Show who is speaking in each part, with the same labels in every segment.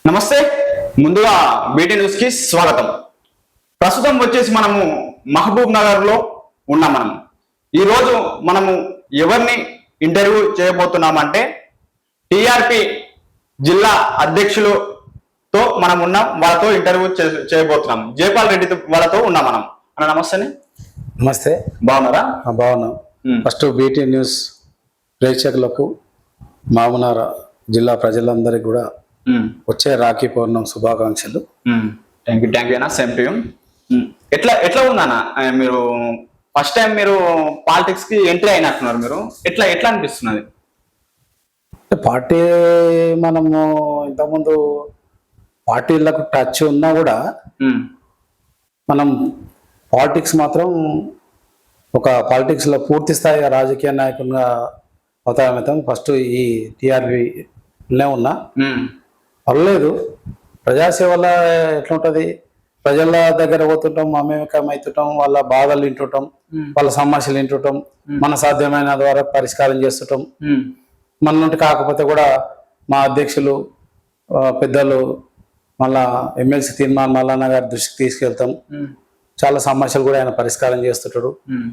Speaker 1: నమస్తే. ముందుగా BT news కి స్వాగతం. ప్రస్తుతం వచ్చేసి మనము మహబూబ్ నగర్ లో ఉన్నాం. ఈ రోజు మనము ఎవరిని ఇంటర్వ్యూ చేయబోతున్నామంటే టిఆర్పి జిల్లా అధ్యక్షులతో మనం ఉన్నాం. వాళ్ళతో ఇంటర్వ్యూ చేయబోతున్నాం. జయపాల్ రెడ్డి వాళ్ళతో ఉన్నాం మనం. అన్న నమస్తే.
Speaker 2: నమస్తే.
Speaker 1: బాగున్నారా?
Speaker 2: బాగున్నాం. ఫస్ట్ బీటీ న్యూస్ ప్రేక్షకులకు మహబూబ్నగర్ జిల్లా ప్రజలందరికీ కూడా వచ్చే రాఖీ పౌర్ణమి శుభాకాంక్షలు.
Speaker 1: థ్యాంక్ యూ అన్న. Same to you. ఎట్లా ఉందన్న, మీరు ఫస్ట్ టైం మీరు పాలిటిక్స్ కి ఎంట్రీ అయినట్టున్నారు. మీరు ఎట్లా అనిపిస్తున్నది?
Speaker 2: పార్టీ మనము ఇంతకుముందు పార్టీలకు టచ్ ఉన్నా కూడా మనం పాలిటిక్స్ మాత్రం ఒక పాలిటిక్స్ లో పూర్తి స్థాయిగా రాజకీయ నాయకునిగా అవతారమవుతాం. ఫస్ట్ ఈ టీఆర్పీలోనే ఉన్నా. పర్లేదు, ప్రజాసేవలో ఎట్లుంటది, ప్రజల దగ్గర పోతుంటాం, మమేకం అవుతుంటాం, వాళ్ళ బాధలు వింటుంటాం, వాళ్ళ సమస్యలు వింటుంటాం, మన సాధ్యమైన ద్వారా పరిష్కారం చేస్తుంటాం. మన నుండి కాకపోతే కూడా మా అధ్యక్షులు పెద్దలు మళ్ళా ఎమ్మెల్సీ తీర్మాన్ మల్లన్న గారి దృష్టికి తీసుకెళ్తాం. చాలా సమస్యలు కూడా ఆయన పరిష్కారం చేస్తుంటాడు.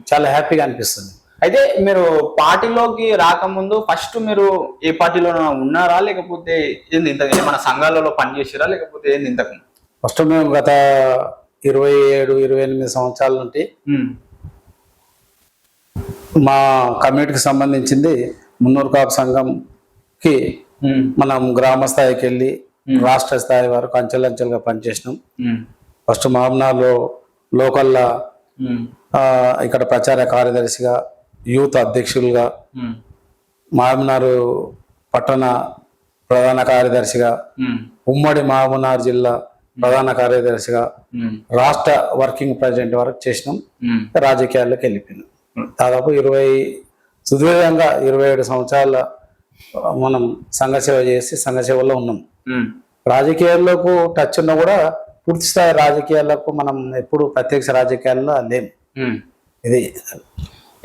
Speaker 2: చాలా హ్యాపీగా అనిపిస్తుంది.
Speaker 1: అయితే మీరు పార్టీలోకి రాకముందు ఫస్ట్ మీరు ఏ పార్టీలో ఉన్నారా, లేకపోతే ఏంది ఇంత మన సంఘాలలో పనిచేసారా, లేకపోతే ఏంది ఇంతకు?
Speaker 2: ఫస్ట్ మేము గత 27-28 సంవత్సరాల నుండి మా కమ్యూనిటీకి సంబంధించింది మున్నూరు కాపు సంఘంకి మనం గ్రామ స్థాయికి వెళ్ళి రాష్ట్ర స్థాయి వరకు అంచెలంచెలుగా పనిచేసినాం. ఫస్ట్ మహబూబ్నగర్లో లోకల్లా ఇక్కడ ప్రచార కార్యదర్శిగా, యూత్ అధ్యక్షులుగా, మహబూబ్నగర్ పట్టణ ప్రధాన కార్యదర్శిగా, ఉమ్మడి మహబూబ్నగర్ జిల్లా ప్రధాన కార్యదర్శిగా, రాష్ట్ర వర్కింగ్ ప్రెసిడెంట్ వరకు చేసినాం. రాజకీయాల్లోకి వెళ్ళిపోయినాం. దాదాపు సుదీర్ఘంగా 27 సంవత్సరాల మనం సంఘసేవ చేసి సంఘసేవలో ఉన్నాం. రాజకీయాల్లోకి టచ్ ఉన్నా కూడా పూర్తి స్థాయి రాజకీయాలకు మనం ఎప్పుడు ప్రత్యక్ష రాజకీయాల్లో లేము. ఇది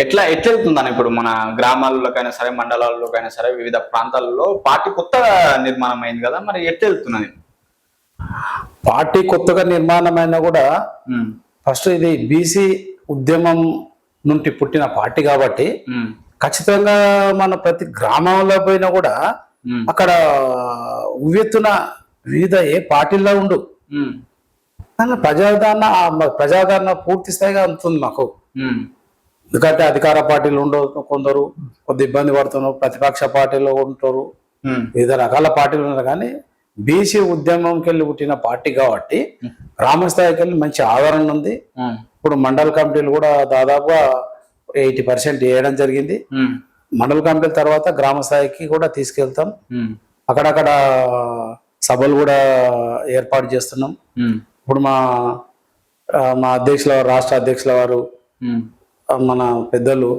Speaker 1: ఎట్లా వెళ్తుందని ఇప్పుడు మన గ్రామాల్లోకైనా సరే, మండలాల్లోకైనా సరే, వివిధ ప్రాంతాల్లో పార్టీ కొత్తగా నిర్మాణం అయింది కదా, మరి ఎట్లా వెళ్తున్నది?
Speaker 2: పార్టీ కొత్తగా నిర్మాణమైనా కూడా ఫస్ట్ ఇది బీసీ ఉద్యమం నుండి పుట్టిన పార్టీ కాబట్టి ఖచ్చితంగా మన ప్రతి గ్రామంలో పోయినా కూడా అక్కడ ఉవ్వెత్తున వివిధ ఏ పార్టీల్లో ఉండు కానీ ప్రజాదరణ పూర్తి స్థాయిగా అందుతుంది మాకు. ఎందుకంటే అధికార పార్టీలు ఉండవు, కొందరు కొద్ది ఇబ్బంది పడుతున్నారు, ప్రతిపక్ష పార్టీలో ఉంటారు, వివిధ రకాల పార్టీలు ఉన్నారు. కానీ బీసీ ఉద్యమంకి వెళ్ళి పుట్టిన పార్టీ కాబట్టి గ్రామ స్థాయికి వెళ్ళి మంచి ఆదరణ ఉంది. ఇప్పుడు మండల కమిటీలు కూడా దాదాపుగా 80% వేయడం జరిగింది. మండల కమిటీల తర్వాత గ్రామ స్థాయికి కూడా తీసుకెళ్తాం. అక్కడక్కడ సభలు కూడా ఏర్పాటు చేస్తున్నాం. ఇప్పుడు మా అధ్యక్షుల రాష్ట్ర అధ్యక్షుల వారు, మన పెద్దలు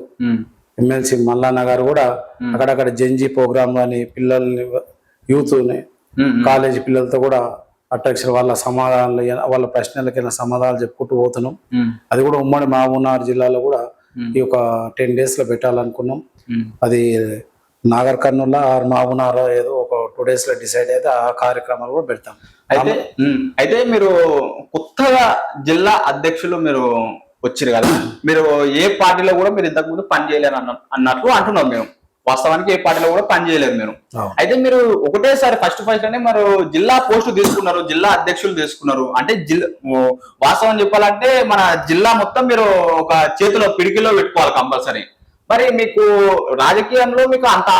Speaker 2: ఎమ్మెల్సీ మల్లన్న గారు కూడా అక్కడక్కడ జెన్జీ ప్రోగ్రామ్ కానీ పిల్లల్ని యూత్ని కాలేజీ పిల్లలతో కూడా అట్రాక్షన్ వాళ్ళ సమాధానాలు వాళ్ళ ప్రశ్నలకైనా సమాధానాలు చెప్పుకుంటూ పోతున్నాం. అది కూడా ఉమ్మడి మహబూబ్నగర్ జిల్లాలో కూడా ఈ ఒక 10 days లో పెట్టాలనుకున్నాం. అది నాగర్ కర్నూలు ఆర్ మహబూబ్నగర్ ఏదో ఒక 2 days లో డిసైడ్ అయితే ఆ కార్యక్రమాలు కూడా పెడతాం.
Speaker 1: అయితే మీరు కొత్తగా జిల్లా అధ్యక్షులు మీరు వచ్చారు కదా, మీరు ఏ పార్టీలో కూడా మీరు ఇంతకుముందు పని చేయలేరు అన్నట్లు అంటున్నాం. మేము వాస్తవానికి ఏ పార్టీలో కూడా పని చేయలేదు మీరు. అయితే మీరు ఒకటేసారి ఫస్ట్ అనే మీరు జిల్లా పోస్టు తీసుకున్నారు, జిల్లా అధ్యక్షులు తీసుకున్నారు. అంటే వాస్తవం చెప్పాలంటే మన జిల్లా మొత్తం మీరు ఒక చేతిలో పిడికిలో పెట్టుకోవాలి కంపల్సరీ. మరి మీకు రాజకీయంలో మీకు అంత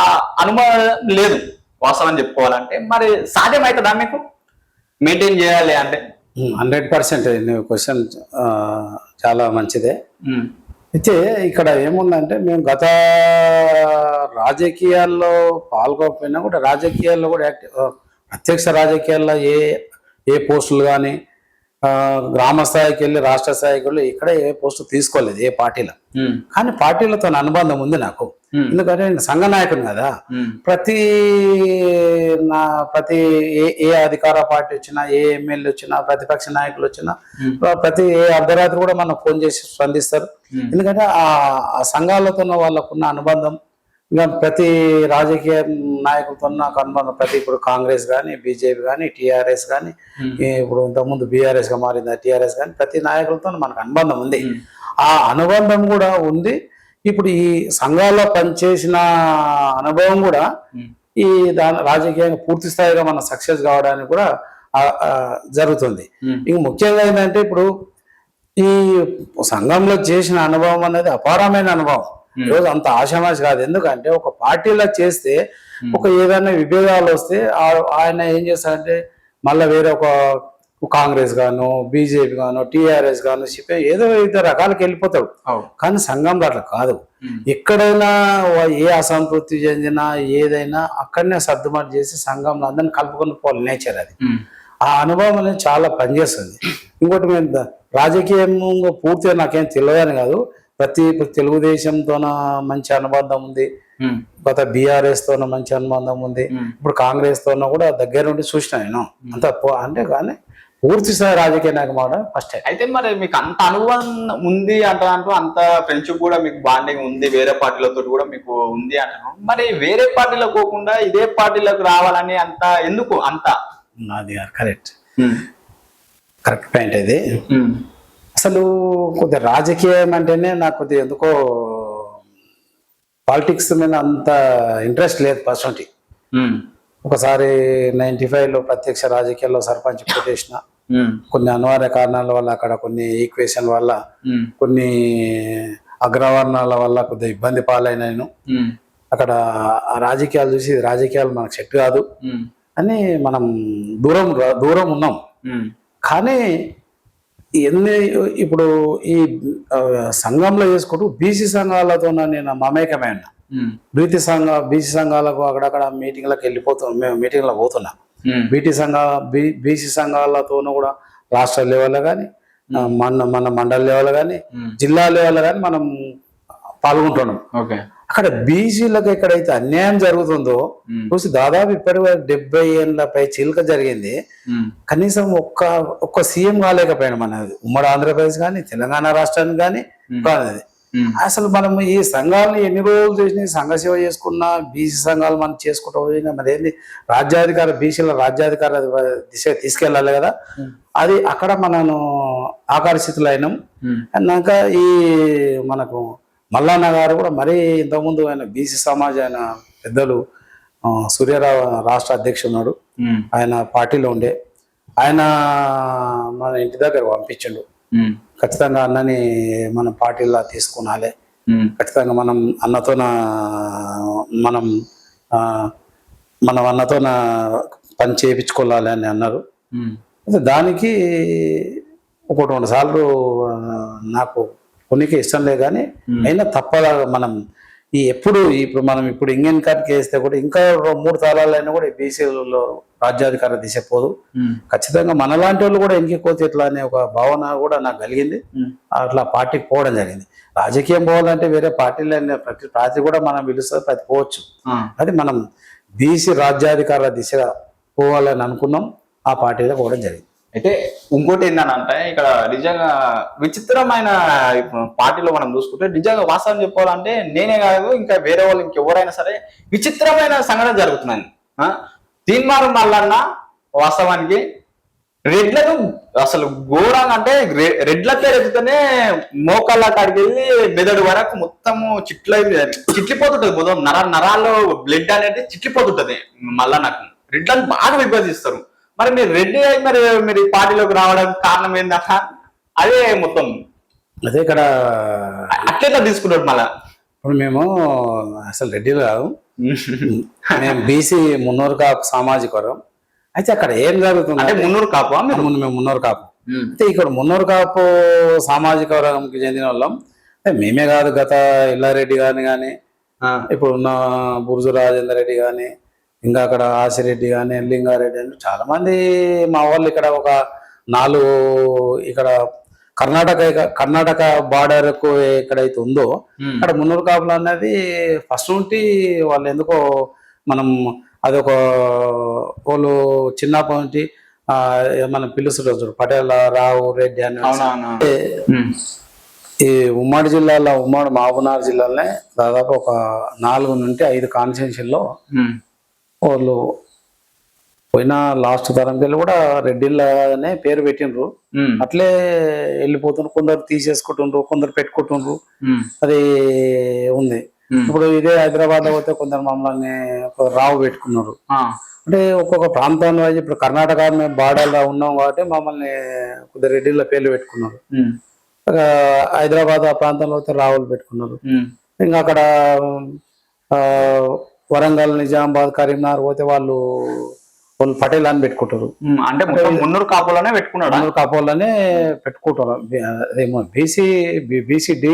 Speaker 1: అనుభవం లేదు వాస్తవం చెప్పుకోవాలంటే, మరి సాధ్యమవుతుందా మీకు మెయింటైన్ చేయాలి అంటే?
Speaker 2: 100% క్వశ్చన్ చాలా మంచిదే. అయితే ఇక్కడ ఏముందంటే మేము గత రాజకీయాల్లో పాల్గొకపోయినా కూడా రాజకీయాల్లో కూడా ప్రత్యక్ష రాజకీయాల్లో ఏ పోస్టులు కానీ గ్రామ స్థాయికి వెళ్ళి రాష్ట్ర స్థాయికి వెళ్ళి ఇక్కడ ఏ పోస్టు తీసుకోలేదు ఏ పార్టీలో. కానీ పార్టీలతో అనుబంధం ఉంది నాకు. ఎందుకంటే నేను సంఘ నాయకుని కదా. ప్రతి ఏ అధికార పార్టీ వచ్చినా, ఏ ఎమ్మెల్యే వచ్చినా, ప్రతిపక్ష నాయకులు వచ్చినా, ప్రతి ఏ అర్ధరాత్రి కూడా మనం ఫోన్ చేసి స్పందిస్తారు. ఎందుకంటే ఆ సంఘాలతో వాళ్ళకున్న అనుబంధం ఇంకా ప్రతి రాజకీయ నాయకులతో నాకు అనుబంధం, ప్రతి ఇప్పుడు కాంగ్రెస్ కానీ, బీజేపీ కానీ, టీఆర్ఎస్ కానీ, ఇప్పుడు ఇంతకుముందు బీఆర్ఎస్ గా మారింది టీఆర్ఎస్ కానీ, ప్రతి నాయకులతో మనకు అనుబంధం ఉంది. ఆ అనుబంధం కూడా ఉంది. ఇప్పుడు ఈ సంఘాల్లో పనిచేసిన అనుభవం కూడా ఈ దాని రాజకీయంగా పూర్తి స్థాయిగా మన సక్సెస్ కావడానికి కూడా జరుగుతుంది. ఇంక ముఖ్యంగా ఏంటంటే ఇప్పుడు ఈ సంఘంలో చేసిన అనుభవం అనేది అపారమైన అనుభవం. ఈరోజు అంత ఆషామాషి కాదు. ఎందుకంటే ఒక పార్టీలో చేస్తే ఒక ఏదైనా విభేదాలు వస్తే ఆయన ఏం చేస్తారంటే మళ్ళీ వేరే ఒక కాంగ్రెస్ గాను, బీజేపీ గాను, టీఆర్ఎస్ గాను, సిపిఐ ఏదో ఇద్దరు రకాలకి వెళ్ళిపోతాడు. కానీ సంఘంలో అట్లా కాదు. ఎక్కడైనా ఏ అసంతృప్తి చెందినా ఏదైనా అక్కడనే సర్దుబాటు చేసి సంఘంలో అందరిని కలుపుకొని పోవాలి నేచర్ అది. ఆ అనుభవం అనేది చాలా పనిచేస్తుంది. ఇంకోటి మేము రాజకీయంగా పూర్తిగా నాకేం తెలియదని కాదు, ప్రతి తెలుగుదేశంతోన మంచి అనుబంధం ఉంది, గత బీఆర్ఎస్ తోన మంచి అనుబంధం ఉంది, ఇప్పుడు కాంగ్రెస్ తోన కూడా దగ్గర నుండి చూసిన నేను అంత అంటే కానీ పూర్తి స్థాయి రాజకీయ నాయకం అవడం ఫస్ట్.
Speaker 1: అయితే మరి మీకు అంత అనుభవం ఉంది అంటూ అంత ఫ్రెండ్షిప్ కూడా మీకు బాండింగ్ ఉంది, వేరే పార్టీలతో కూడా మీకు ఉంది అంటున్నాం. మరి వేరే పార్టీలో పోకుండా ఇదే పార్టీలోకి రావాలని అంత ఎందుకు అంత?
Speaker 2: అది కరెక్ట్ పాయింట్ ఇది. అసలు కొద్దిగా రాజకీయం అంటేనే నాకు కొద్దిగా ఎందుకో పాలిటిక్స్ మీద అంత ఇంట్రెస్ట్ లేదు ఫస్ట్. ఒకసారి 95లో ప్రత్యక్ష రాజకీయాల్లో సర్పంచ్ కొట్టేసిన, కొన్ని అనివార్య కారణాల వల్ల అక్కడ కొన్ని ఈక్వేషన్ వల్ల కొన్ని అగ్రవర్ణాల వల్ల కొద్దిగా ఇబ్బంది పాలైన నేను అక్కడ ఆ రాజకీయాలు చూసి రాజకీయాలు మనకు సెట్ కాదు అని మనం దూరం ఉన్నాం. కానీ ఇప్పుడు ఈ సంఘంలో చేసుకుంటూ బీసీ సంఘాలతో నేను మమేకమైన బీసీ సంఘాలకు అక్కడక్కడ మీటింగ్లకు వెళ్ళిపోతాం, మేము మీటింగ్లకు పోతున్నాం. బీసీ సంఘాలతోనూ కూడా రాష్ట్ర లెవెల్లో కానీ, మన మండల లెవెల్ కానీ, జిల్లా లెవెల్ కానీ మనం పాల్గొంటున్నాం. అక్కడ బీసీలకు ఎక్కడైతే అన్యాయం జరుగుతుందో చూసి దాదాపు ఇప్పటి 70 ఏళ్ళపై చిలుక జరిగింది. కనీసం ఒక్క సీఎం కాలేకపోయాడు మన ఉమ్మడి ఆంధ్రప్రదేశ్ కానీ, తెలంగాణ రాష్ట్రానికి కానీ. అసలు మనం ఈ సంఘాలను ఎన్ని రోజులు చేసిన సంఘ సేవ చేసుకున్నా బీసీ సంఘాలు మనం చేసుకుంటూ పోయినా మరి ఏంది రాజ్యాధికార బీసీల రాజ్యాధికార దిశ తీసుకెళ్ళాలి కదా. అది అక్కడ మనను ఆకర్షితులు అయినాం. అన్నాక ఈ మనకు మల్లన్న గారు కూడా మరీ ఇంతకుముందు ఆయన బీసీ సమాజ్ ఆయన పెద్దలు సూర్యారావు రాష్ట్ర అధ్యక్షుడు ఉన్నాడు, ఆయన పార్టీలో ఉండే ఆయన మన ఇంటి దగ్గర పంపించిండు. ఖచ్చితంగా అన్నని మన పార్టీలో తీసుకునాలి, ఖచ్చితంగా మనం అన్నతోన మనం అన్నతోన పని చేయించుకోవాలి అని అన్నారు. దానికి 1-2 సార్లు నాకు కొన్నికి ఇష్టం లేదు, కానీ అయినా తప్పదా మనం ఇప్పుడు మనం ఇండియన్ కార్డ్కి వేస్తే కూడా ఇంకా 3 తరాలైనా కూడా బీసీలలో రాజ్యాధికార దిశ పోదు. ఖచ్చితంగా మనలాంటి వాళ్ళు కూడా ఎన్నికపోతే ఎట్లా అనే ఒక భావన కూడా నాకు కలిగింది. అట్లా పార్టీకి పోవడం జరిగింది. రాజకీయం పోవాలంటే వేరే పార్టీలు ప్రతి పార్టీ కూడా మనం పిలుస్తుంది, ప్రతి పోవచ్చు. అది మనం బీసీ రాజ్యాధికార దిశ పోవాలని అనుకున్నాం, ఆ పార్టీలో పోవడం జరిగింది.
Speaker 1: అయితే ఇంకోటి ఏంటంటే ఇక్కడ నిజంగా విచిత్రమైన పార్టీలో మనం చూసుకుంటే నిజంగా వాస్తవం చెప్పాలంటే నేనే కాదు ఇంకా వేరే వాళ్ళు ఇంకెవరైనా సరే విచిత్రమైన సంఘటన జరుగుతున్నాయి. తీన్మారు మల్లన్న వాస్తవానికి రెడ్లను అసలు ఘోరంగా అంటే రెడ్లకే రెడ్డితోనే మోకాళ్ళ కాడికి వెళ్ళి మెదడు వరకు మొత్తము చిట్లిపోతుంటది. మొత్తం నరాల్లో బ్లడ్ అనేది చిట్లిపోతుంటది. మల్లన్నకు రెడ్లను బాగా విభజిస్తారు. మరి మీరు రెడ్డి అయి మరి మీరు పార్టీలోకి రావడానికి కారణం ఏందన్నా? అదే మొత్తం
Speaker 2: అదే ఇక్కడ
Speaker 1: అట్లా తీసుకున్నాడు. మళ్ళా
Speaker 2: ఇప్పుడు మేము అసలు రెడ్డిలు కాదు, మేము బీసీ మున్నూరు కాపు సామాజిక వర్గం. అయితే అక్కడ ఏం జరుగుతుంది
Speaker 1: అంటే మున్నూరు కాపు,
Speaker 2: మేము మున్నూరు కాపు. అయితే ఇక్కడ మున్నూరు కాపు సామాజిక వర్గంకి చెందిన వాళ్ళం. మేమే కాదు, గత ఇల్లారెడ్డి కానీ ఇప్పుడు ఉన్న బుర్జు రాజేందర్ రెడ్డి కానీ, ఇంకా అక్కడ ఆసిరెడ్డి కానీ, లింగారెడ్డి అని చాలా మంది మా వాళ్ళు ఇక్కడ ఒక 4 ఇక్కడ కర్ణాటక బార్డర్ ఎక్కడైతే ఉందో అక్కడ మున్నూరు కాపులు అనేది ఫస్ట్ నుండి వాళ్ళు ఎందుకో మనం అదొక వాళ్ళు చిన్నప్పటి నుంచి మనం పిలుస్తుంటారు పటేల రావు రెడ్డి అని. ఈ ఉమ్మడి జిల్లాలో ఉమ్మడి మహబూబ్నగర్ జిల్లాలోనే దాదాపు ఒక 4 నుండి 5 కాన్స్టిట్యూన్సీల్లో వాళ్ళు పోయిన లాస్ట్ తరం పిల్లలు కూడా రెడ్డిళ్ళనే పేరు పెట్టిండ్రు. అట్లే వెళ్ళిపోతుండ్రు, కొందరు తీసేసుకుంటుండ్రు, కొందరు పెట్టుకుంటుండ్రు, అది ఉంది. ఇప్పుడు ఇదే హైదరాబాద్ లో పోతే కొందరు మమ్మల్ని రావు పెట్టుకున్నారు. అంటే ఒక్కొక్క ప్రాంతంలో ఇప్పుడు కర్ణాటక మేము బార్డర్లో ఉన్నాం కాబట్టి మమ్మల్ని కొద్దిగా రెడ్డిళ్ళ పేర్లు పెట్టుకున్నారు. హైదరాబాద్ ఆ ప్రాంతంలో పోతే రావులు పెట్టుకున్నారు. ఇంకా అక్కడ వరంగల్, నిజామాబాద్, కరీంనగర్ పోతే వాళ్ళు పటేల్ అని పెట్టుకుంటారు.
Speaker 1: అంటే మున్నూరు కాపులనే పెట్టుకున్నాడు,
Speaker 2: మున్నూరు కాపులనే పెట్టుకుంటారు. అదేమో బీసీడి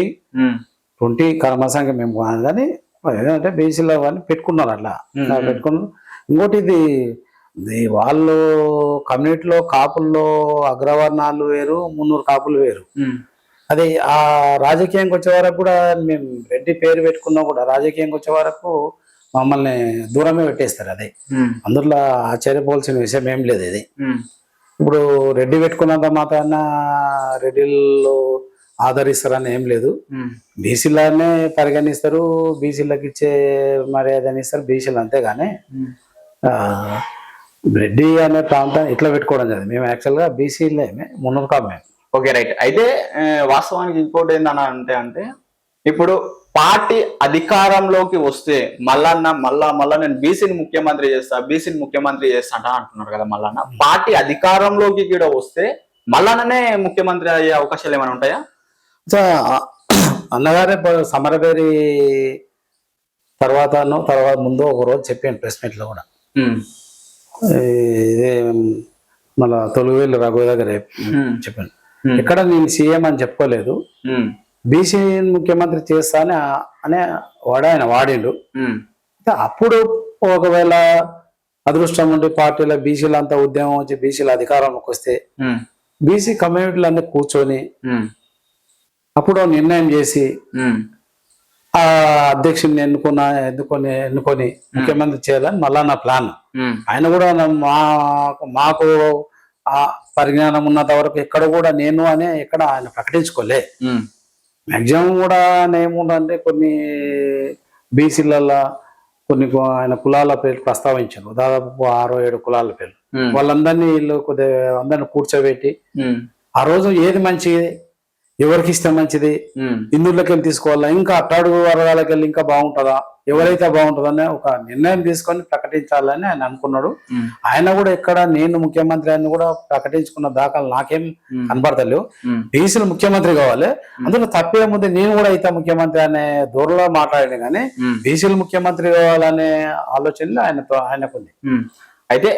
Speaker 2: 20 కర్మ సంఖ్య మేము కానీ ఏదంటే బీసీలో వాళ్ళు పెట్టుకున్నారు. అట్లా పెట్టుకున్నారు. ఇంకోటి ఇది వాళ్ళు కమ్యూనిటీలో కాపుల్లో అగ్రవర్ణాలు వేరు, మున్నూరు కాపులు వేరు. అదే ఆ రాజకీయంకి వచ్చే వరకు కూడా మేము రెడ్డి పేరు పెట్టుకున్నా కూడా రాజకీయంకి వచ్చే వరకు మమ్మల్ని దూరమే పెట్టేస్తారు. అదే అందులో ఆశ్చర్యపోవాల్సిన విషయం ఏం లేదు. ఇది ఇప్పుడు రెడ్డి పెట్టుకున్నంత మాత్రాన రెడ్డిలు ఆదరిస్తారని ఏం లేదు. బీసీలనే పరిగణిస్తారు, బీసీలకు ఇచ్చే మర్యాదని ఇస్తారు బీసీలు, అంతేగాని రెడ్డి అనే ప్రాంతం ఇట్లా పెట్టుకోవడం జరిగింది. మేము యాక్చువల్గా బీసీలేమే, మున్నూరు కాపు మేము.
Speaker 1: Okay, right. అయితే వాస్తవానికి ఇంకోటి ఏంటని అంటే ఇప్పుడు పార్టీ అధికారంలోకి వస్తే మళ్ళా నేను బీసీని ముఖ్యమంత్రి చేస్తా అంటున్నారు కదా మల్లన్న. పార్టీ అధికారంలోకి కూడా వస్తే మల్లన్ననే ముఖ్యమంత్రి అయ్యే అవకాశాలు ఏమైనా ఉంటాయా?
Speaker 2: అన్నగారే సమరవేరి తర్వాత ముందు ఒక రోజు చెప్పాను ప్రెస్ మీట్ లో కూడా, ఇదే మళ్ళా తొలువేలు రఘు దగ్గర చెప్పాను. ఇక్కడ నేను సీఎం అని చెప్పుకోలేదు, బీసీ ముఖ్యమంత్రి చేస్తా అనే ఆయన వాడిండు. అప్పుడు ఒకవేళ అదృష్టం ఉండి పార్టీలో బీసీలు అంతా ఉద్యమం వచ్చి బీసీల అధికారంలోకి వస్తే బీసీ కమ్యూనిటీలు అన్నీ కూర్చొని అప్పుడు నిర్ణయం చేసి ఆ అధ్యక్షుడిని ఎన్నుకొని ముఖ్యమంత్రి చేయాలని మళ్ళా నా ప్లాన్. ఆయన కూడా మాకు ఆ పరిజ్ఞానం ఉన్నంత వరకు ఎక్కడ కూడా నేను అనే ఎక్కడ ఆయన ప్రకటించుకోలే. మ్యాక్సిమం కూడా ఏముందంటే కొన్ని బీసీలలో కొన్ని ఆయన కులాల పేర్లు ప్రస్తావించారు, దాదాపు 6-7 కులాల పేర్లు. వాళ్ళందరినీ వీళ్ళు కొద్దిగా అందరిని కూర్చోబెట్టి ఆ రోజు ఏది మంచిది, ఎవరికి ఇస్తే మంచిది, ఇందులోకి వెళ్ళి తీసుకోవాలా, ఇంకా అట్టాడుగు వర్గాలకు వెళ్ళి ఇంకా బాగుంటుందా, ఎవరైతే బాగుంటుందని ఒక నిర్ణయం తీసుకొని ప్రకటించాలని ఆయన అనుకున్నాడు. ఆయన కూడా ఎక్కడ నేను ముఖ్యమంత్రి అని కూడా ప్రకటించుకున్న దాఖలు నాకేం కనబడతలేవు. బీసీలు ముఖ్యమంత్రి కావాలి, అందులో తప్పేముంది, నేను కూడా అయితే ముఖ్యమంత్రి అనే దూరంలో మాట్లాడాను. కానీ బీసీలు ముఖ్యమంత్రి కావాలనే ఆలోచనలు ఆయనకుంది.
Speaker 1: అయితే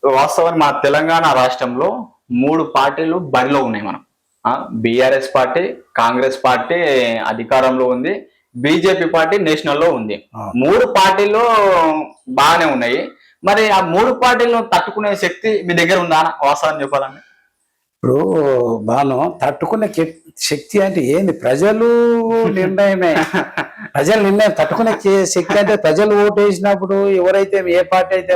Speaker 1: వాస్తవాన్ని మన తెలంగాణ రాష్ట్రంలో 3 పార్టీలు బరిలో ఉన్నాయి. మనం బీఆర్ఎస్ పార్టీ, కాంగ్రెస్ పార్టీ అధికారంలో ఉంది, బీజేపీ పార్టీ నేషనల్ లో ఉంది. 3 పార్టీలు బాగానే ఉన్నాయి. మరి ఆ 3 పార్టీలను తట్టుకునే శక్తి మీ దగ్గర ఉందా వాస్తవాన్ని చెప్పాలంటే?
Speaker 2: ఇప్పుడు బాను తట్టుకునే శక్తి అంటే ఏంది? ప్రజలు నిర్ణయమే. ప్రజల నిర్ణయం తట్టుకునే శక్తి అంటే ప్రజలు ఓటు వేసినప్పుడు ఎవరైతే ఏ పార్టీ అయితే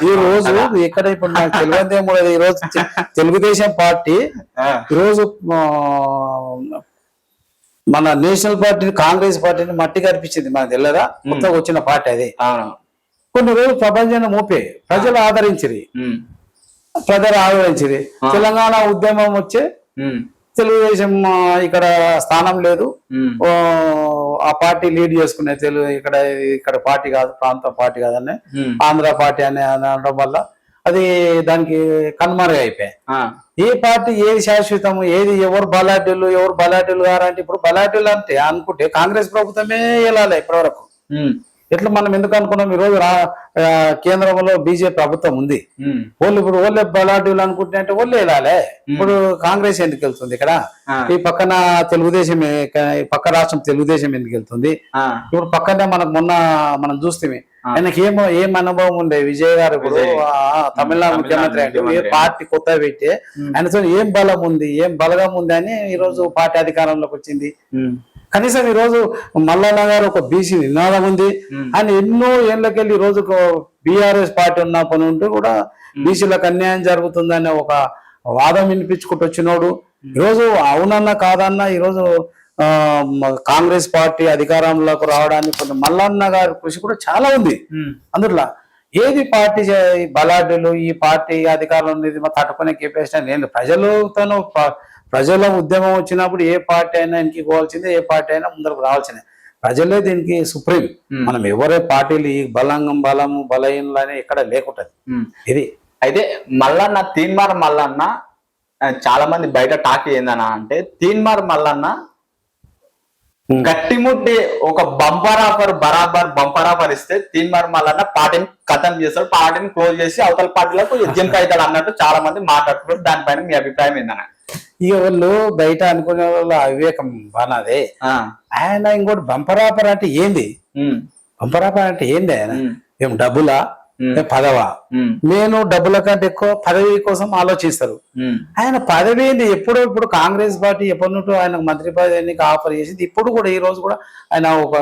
Speaker 2: ఈ రోజు ఇక్కడ ఇప్పుడు నాకు తెలియదేమో, ఈ రోజు తెలుగుదేశం పార్టీ ఈరోజు మన నేషనల్ పార్టీని, కాంగ్రెస్ పార్టీని మట్టి కనిపించింది. మనకు తెలియదా? కొత్తగా వచ్చిన పార్టీ అది. కొన్ని రోజులు ప్రపంచాన్ని మోపే ప్రజలు ఆదరించిరి. తెలంగాణ ఉద్యమం వచ్చే తెలుగుదేశం ఇక్కడ స్థానం లేదు, ఆ పార్టీ లీడ్ చేసుకునే ఇక్కడ పార్టీ కాదు, ప్రాంతం పార్టీ కాదని ఆంధ్ర పార్టీ అని అనడం వల్ల అది దానికి కనుమరుగు అయిపోయాయి. ఏ పార్టీ ఏది శాశ్వతం, ఏది ఎవరు బలాఢ్యులు గారంటే ఇప్పుడు బలాఢ్యులు అంటే అనుకుంటే కాంగ్రెస్ ప్రభుత్వమే వెళ్ళాలి ఇప్పటివరకు. ఎట్లా మనం ఎందుకు అనుకున్నాం? ఈ రోజు కేంద్రంలో బీజేపీ ప్రభుత్వం ఉంది, ఇప్పుడు ఓళ్ళే బలాఢ్యులు అనుకుంటే అంటే ఓళ్ళే వెళ్ళాలి. ఇప్పుడు కాంగ్రెస్ ఎందుకు వెళ్తుంది? ఇక్కడ ఈ పక్కన తెలుగుదేశం, పక్క రాష్ట్రం తెలుగుదేశం ఎందుకు వెళ్తుంది? ఇప్పుడు పక్కనే మనం చూస్తే ఆయనకి ఏం అనుభవం ఉండే విజయ్ గారు. ఇప్పుడు తమిళనాడు ముఖ్యమంత్రి అంటే ఏ పార్టీ కొత్త పెట్టి ఆయనతో ఏం బలం ఉంది, ఏం బలగం ఉంది అని ఈ రోజు పార్టీ అధికారంలోకి వచ్చింది. కనీసం ఈ రోజు మల్లన్న గారు ఒక బీసీ నినాదం ఉంది. ఆయన ఎన్నో ఏళ్ళకెళ్ళి ఈ రోజు బీఆర్ఎస్ పార్టీ ఉన్నప్పటి నుండి కూడా బీసీలకు అన్యాయం జరుగుతుందనే ఒక వాదం వినిపించుకుంటూ వచ్చినోడు. ఈరోజు అవునన్నా కాదన్నా ఈరోజు కాంగ్రెస్ పార్టీ అధికారంలోకి రావడానికి కొంత మల్లన్న గారి కృషి కూడా చాలా ఉంది. అందులో ఏది పార్టీ బలాఢ్యులు ఈ పార్టీ అధికారంలో ఉండేది తట్టుకునే కెపాసిటీ నేను ప్రజలతోనూ ప్రజల ఉద్యమం వచ్చినప్పుడు ఏ పార్టీ అయినా ఇంటికి పోవాల్సిందే, ఏ పార్టీ అయినా ముందరకు రావాల్సిందే. ప్రజలే దీనికి సుప్రీం. మనం ఎవరే పార్టీలు ఈ బలము బలహీనలు అని ఎక్కడ లేకుంటది ఇది.
Speaker 1: అయితే మల్లన్న తీన్మార్ మల్లన్న చాలా మంది బయట టాక్ ఏందనా అంటే తీన్మార్ మల్లన్న గట్టిముట్టి ఒక బంపర్ ఆఫర్ బరాబర్ బంపర్ ఆఫర్ ఇస్తే తీన్మార్ మల్లన్న పార్టీని ఖతం చేస్తాడు, పార్టీని క్లోజ్ చేసి అవతల పార్టీలకు జంప్ అవుతాడు అన్నట్టు చాలా మంది మాట్లాడుతున్నారు. దానిపైన మీ అభిప్రాయం ఏందన్నా?
Speaker 2: ఇక వాళ్ళు బయట అనుకునే వాళ్ళు అవివేకం బానాదే. ఆయన ఇంకోటి బంపర్ ఆఫర్ అంటే ఏంది? బంపర్ ఆఫర్ అంటే ఏంది? ఆయన ఏం డబ్బులా పదవా? నేను డబ్బుల కంటే ఎక్కువ పదవి కోసం ఆలోచిస్తారు. ఆయన పదవి ఏంది? ఇప్పుడు కాంగ్రెస్ పార్టీ ఎప్పటి నుండి ఆయన మంత్రి పదవికి ఆఫర్ చేసింది. ఇప్పుడు కూడా ఈ రోజు కూడా ఆయన ఒక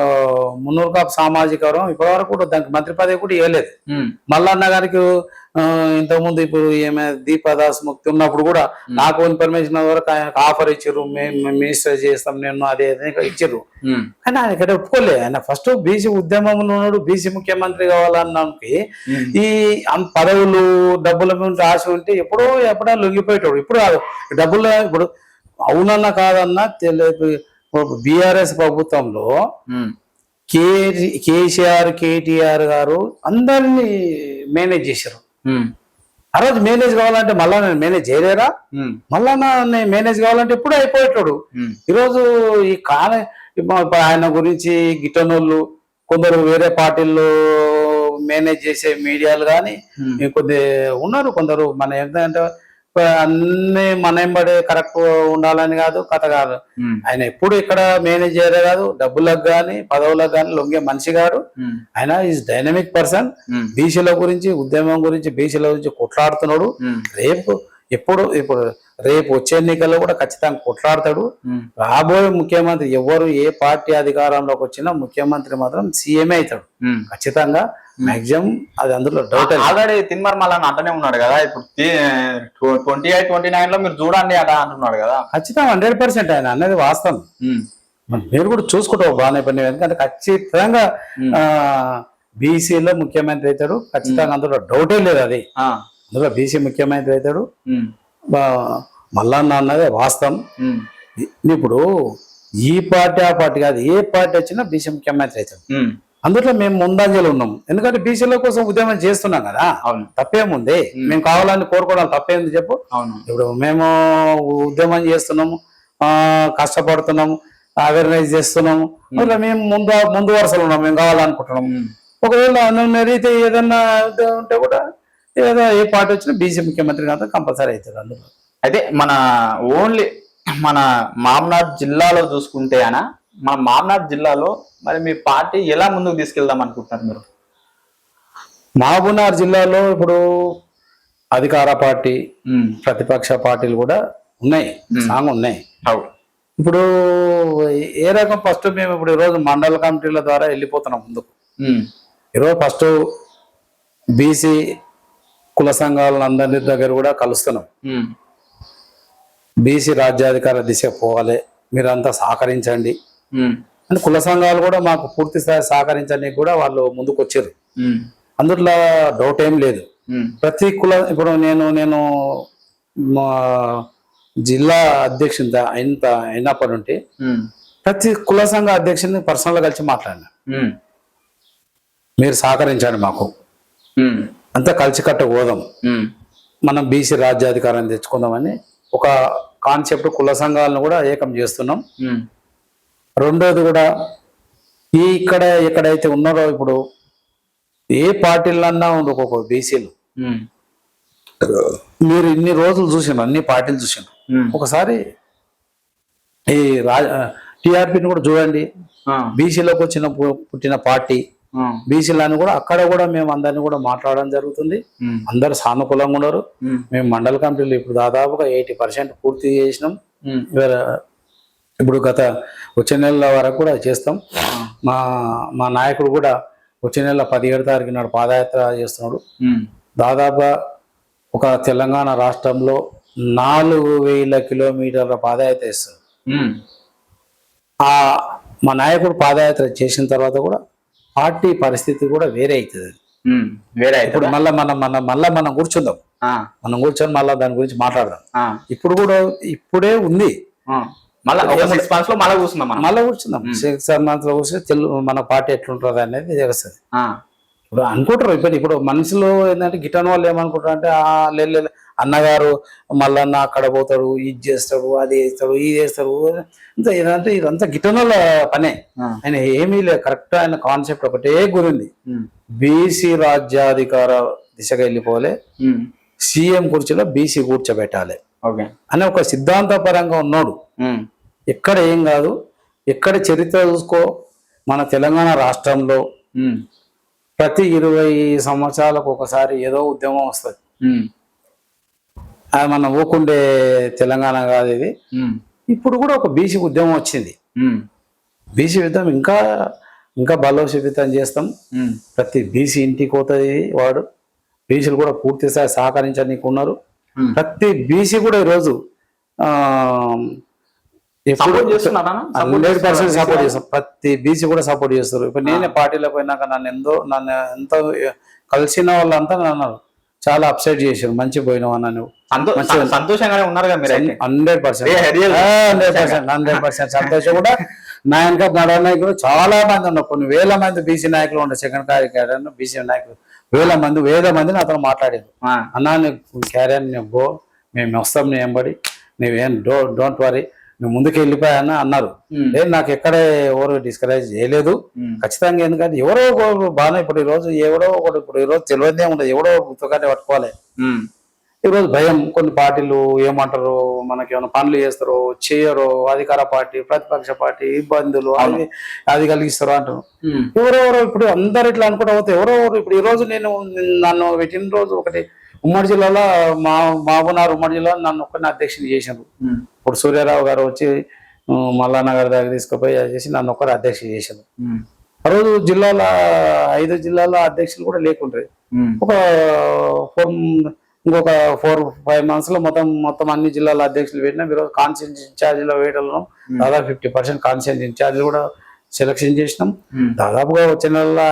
Speaker 2: 300 కాపు సామాజిక వర్గం ఇప్పటి వరకు కూడా దానికి మంత్రి పదవి కూడా ఇవ్వలేదు. మల్లన్న గారికి ఇంతకుముందు ఇప్పుడు ఏమైనా దీపదాస్ ముక్తి ఉన్నప్పుడు కూడా నాకు ఇన్ఫర్మేషన్ వరకు ఆయనకు ఆఫర్ ఇచ్చారు, మేము మినిస్టర్ చేస్తాం నేను అదే ఇచ్చారు. కానీ ఆయన ఇక్కడ ఒప్పుకోలే. ఆయన ఫస్ట్ బీసీ ఉద్యమంలో ఉన్నాడు, బీసీ ముఖ్యమంత్రి కావాలన్నానికి ఈ పదవులు డబ్బుల మీద ఆశ ఉంటే ఎప్పుడో లొంగిపోయేటాడు. ఇప్పుడు డబ్బులు ఇప్పుడు అవునన్నా కాదన్నా బీఆర్ఎస్ ప్రభుత్వంలో కేసీఆర్ కేటీఆర్ గారు అందరినీ మేనేజ్ చేశారు. ఆ రోజు మేనేజ్ కావాలంటే మళ్ళా నేను మేనేజ్ చేయలేరా? మళ్ళా నేను మేనేజ్ కావాలంటే ఎప్పుడు అయిపోయేటాడు. ఈరోజు ఈ ఆయన గురించి గిట్టనోళ్ళు కొందరు వేరే పార్టీల్లో మేనేజ్ చేసే మీడియాలు కానీ కొద్ది ఉన్నారు. కొందరు మన ఏంటంటే అన్ని మన ఎంబడి కరెక్ట్ ఉండాలని కాదు, కథ కాదు. ఆయన ఎప్పుడు ఇక్కడ మేనేజ్ చేయలే కాదు, డబ్బులకు గాని పదవులకు గాని లొంగే మనిషి గారు. ఆయన ఈజ్ డైనమిక్ పర్సన్. బీసీల గురించి ఉద్యమం గురించి బీసీల గురించి కొట్లాడుతున్నాడు. ఇప్పుడు రేపు వచ్చే ఎన్నికల్లో కూడా ఖచ్చితంగా కొట్లాడతాడు. రాబోయే ముఖ్యమంత్రి ఎవరు ఏ పార్టీ అధికారంలోకి వచ్చినా ముఖ్యమంత్రి మాత్రం సీఎంఏ అవుతాడు ఖచ్చితంగా. మాక్సిమం అది అందులో డౌట్.
Speaker 1: ఆల్రెడీ తీన్మార్ మల్లన్న అంటనే ఉన్నాడు కదా, ఇప్పుడు 28, 29 లో మీరు చూడండి అట అంటున్నాడు కదా.
Speaker 2: ఖచ్చితంగా 100% ఆయన అనేది వాస్తవం. మీరు కూడా చూసుకుంటావు బాగానే పని. ఎందుకంటే ఖచ్చితంగా బీసీలో ముఖ్యమంత్రి అవుతాడు ఖచ్చితంగా, అందులో డౌటే లేదు. అది అందులో బీసీ ముఖ్యమంత్రి అవుతాడు మల్లన్న అన్నదే వాస్తవం. ఇప్పుడు ఈ పార్టీ ఆ పార్టీ కాదు, ఏ పార్టీ వచ్చినా బీసీ ముఖ్యమంత్రి అవుతాడు. అందులో మేము ముందంజలు ఉన్నాం. ఎందుకంటే బీసీల కోసం ఉద్యమం చేస్తున్నాం కదా, తప్పేముంది? మేము కావాలని కోరుకోవడం తప్పేంది చెప్పు? ఇప్పుడు మేము ఉద్యమం చేస్తున్నాము, కష్టపడుతున్నాము, అవేర్నెస్ చేస్తున్నాము. అందులో మేము ముందు వరుసలో ఉన్నాం, మేము కావాలనుకుంటున్నాము. ఒకవేళ మెరిగితే ఏదన్నా ఉంటే కూడా ఏదో ఏ పార్టీ వచ్చినా బీసీ ముఖ్యమంత్రి కాదు కంపల్సరీ అవుతుంది. అందులో
Speaker 1: అయితే ఓన్లీ మన మామ్నాడ్ జిల్లాలో చూసుకుంటే మన మామ్నాడ్ జిల్లాలో మరి మీ పార్టీ ఎలా ముందుకు తీసుకెళ్దాం అనుకుంటున్నారు మీరు?
Speaker 2: మహబూబ్నగర్ జిల్లాలో ఇప్పుడు అధికార పార్టీ ప్రతిపక్ష పార్టీలు కూడా ఉన్నాయి, సాంగ్ ఉన్నాయి. ఇప్పుడు ఏ రకం ఫస్ట్ మేము ఇప్పుడు ఈరోజు మండల కమిటీల ద్వారా వెళ్ళిపోతున్నాం ముందుకు. ఈరోజు ఫస్ట్ బీసీ కుల సంఘాలను అందరి దగ్గర కూడా కలుస్తున్నాం. బీసీ రాజ్యాధికార దిశ పోవాలి, మీరంతా సహకరించండి అని కుల సంఘాలు కూడా మాకు పూర్తి స్థాయి సహకరించడానికి కూడా వాళ్ళు ముందుకు వచ్చారు. అందులో డౌట్ ఏం లేదు. ప్రతి కుల ఇప్పుడు నేను మా జిల్లా అధ్యక్షుని అయినప్పటి నుండి ప్రతి కుల సంఘ అధ్యక్షుని పర్సనల్ గా కలిసి మాట్లాడినా, మీరు సహకరించండి మాకు, అంతా కలిసికట్టు పోదాం, మనం బీసీ రాజ్యాధికారాన్ని తెచ్చుకుందామని ఒక కాన్సెప్ట్ కుల సంఘాలను కూడా ఏకం చేస్తున్నాం. రెండోది కూడా ఎక్కడైతే ఉన్నారో ఇప్పుడు ఏ పార్టీలన్నా ఒక్కొక్క బీసీలు మీరు ఇన్ని రోజులు చూసినారు, అన్ని పార్టీలు చూసినారు. ఒకసారి ఈ టీఆర్పీని కూడా చూడండి. బీసీలోకి పుట్టిన పార్టీ బీసీలను కూడా అక్కడ కూడా మేము అందరినీ కూడా మాట్లాడడం జరుగుతుంది. అందరు సానుకూలంగా ఉన్నారు. మేము మండల కమిటీలు ఇప్పుడు దాదాపుగా 80% పూర్తి చేసినాం. ఇప్పుడు వచ్చే నెల వరకు కూడా చేస్తాం. మా నాయకుడు కూడా వచ్చే నెల 17 తారీఖు నాడు పాదయాత్ర చేస్తున్నాడు. దాదాపుగా ఒక తెలంగాణ రాష్ట్రంలో 4,000 కిలోమీటర్ల పాదయాత్ర చేస్తారు. ఆ మా నాయకుడు పాదయాత్ర చేసిన తర్వాత కూడా పార్టీ పరిస్థితి కూడా వేరే అవుతుంది.
Speaker 1: వేరే
Speaker 2: ఇప్పుడు మనం కూర్చుందాం, మనం కూర్చొని మళ్ళీ దాని గురించి మాట్లాడదాం. ఇప్పుడు కూడా ఇప్పుడే ఉంది,
Speaker 1: మళ్ళీ 6 months లో మళ్ళీ కూర్చుందాం,
Speaker 2: మళ్ళీ కూర్చుందాం. 6 months లో కూర్చొని మన పార్టీ ఎట్లుంటుంది అనేది తెలుస్తుంది. ఇప్పుడు అనుకుంటారు, ఇప్పుడు మనుషులు ఏంటంటే గిట్టని వాళ్ళు ఏమనుకుంటారు అంటే అన్నగారు మళ్ళన్న అక్కడ పోతాడు, ఇది చేస్తాడు, అది చేస్తాడు, ఇది చేస్తాడు, ఇదంతా గిట్టనోళ్ళ పనే. ఆయన ఏమీ లేదు, కరెక్ట్ ఆయన కాన్సెప్ట్ ఒకటే గురింది, బీసీ రాజ్యాధికార దిశగా వెళ్ళిపోలే, సీఎం కుర్చీలో బీసీ కూర్చోబెట్టాలి అని ఒక సిద్ధాంతపరంగా ఉన్నాడు. ఎక్కడ ఏం కాదు, ఎక్కడ చరిత్ర చూసుకో, మన తెలంగాణ రాష్ట్రంలో ప్రతి 20 సంవత్సరాలకు ఒకసారి ఏదో ఉద్యమం వస్తుంది. అది మన ఊకుండే తెలంగాణ కాదు ఇది. ఇప్పుడు కూడా ఒక బీసీ ఉద్యమం వచ్చింది. బీసీ ఉద్యమం ఇంకా ఇంకా బలోపేతం చేస్తాం. ప్రతి బీసీ ఇంటికి పోతుంది వాడు. బీసీలు కూడా పూర్తి స్థాయి సహకరించడానికి ఉన్నారు. ప్రతి బీసీ కూడా ఈరోజు 100% సపోర్ట్ చేస్తాం. ప్రతి బీసీ కూడా సపోర్ట్ చేస్తారు. ఇప్పుడు నేనే పార్టీలో పోయినాక నన్ను ఎంతో కలిసిన వాళ్ళంతా నన్ను చాలా అప్సెట్ చేశారు, మంచి పోయినావు నన్ను
Speaker 1: సంతోషంగానే ఉన్నారు.
Speaker 2: 100% సంతోషం కూడా. నా వెనక నాయకులు చాలా మంది ఉన్నారు, కొన్ని వేల మంది బీసీ నాయకులు ఉన్నారు. సెకండ్ క్యారియర్ బీసీ నాయకులు వేల మంది నాతో మాట్లాడారు. అన్నా నువ్వు క్యారియర్ నువ్వు మేము వస్తాం, నీ ఎంబడి నువ్వేం డోంట్ వరీ, నువ్వు ముందుకు వెళ్ళిపోయాను అన్నారు. లేదు నాకు ఎక్కడే ఎవరు డిస్కరేజ్ చేయలేదు ఖచ్చితంగా. ఎందుకంటే ఎవరో బాగా ఇప్పుడు ఈరోజు ఇప్పుడు ఈరోజు తెలియదే ఉండదు, ఎవడో గుర్తుగానే పట్టుకోవాలి. ఈరోజు భయం, కొన్ని పార్టీలు ఏమంటారు, మనకేమైనా పనులు చేస్తారో చేయరో, అధికార పార్టీ ప్రతిపక్ష పార్టీ ఇబ్బందులు అది కలిగిస్తారు అంటారు. ఎవరెవరో ఇప్పుడు అందరు ఇట్లా అనుకుంటా పోతే ఎవరెవరు. ఇప్పుడు ఈ రోజు నన్ను పెట్టిన రోజు ఒకటి ఉమ్మడి జిల్లాలో మహబూబ్నగర్ ఉమ్మడి జిల్లాలో నన్ను ఒక్కరిని అధ్యక్షుని చేశారు. ఇప్పుడు సూర్యారావు గారు వచ్చి మల్లన్న గారి దగ్గర తీసుకుపోయి చేసి నన్ను ఒక్కరు అధ్యక్షుడు చేశారు. ఆ రోజు 5 జిల్లాల అధ్యక్షులు కూడా లేకుంటారు. ఇంకొక 4-5 months లో మొత్తం అన్ని జిల్లాల అధ్యక్షులు పెట్టినా ఈరోజు కాన్స్టిట్యూన్సీ ఇన్ఛార్జీలో వేయడంలో దాదాపు 50% కాన్స్టిట్యూన్సీ ఇన్ఛార్జీలు కూడా సెలక్షన్ చేసినాం. దాదాపుగా వచ్చే నెలలో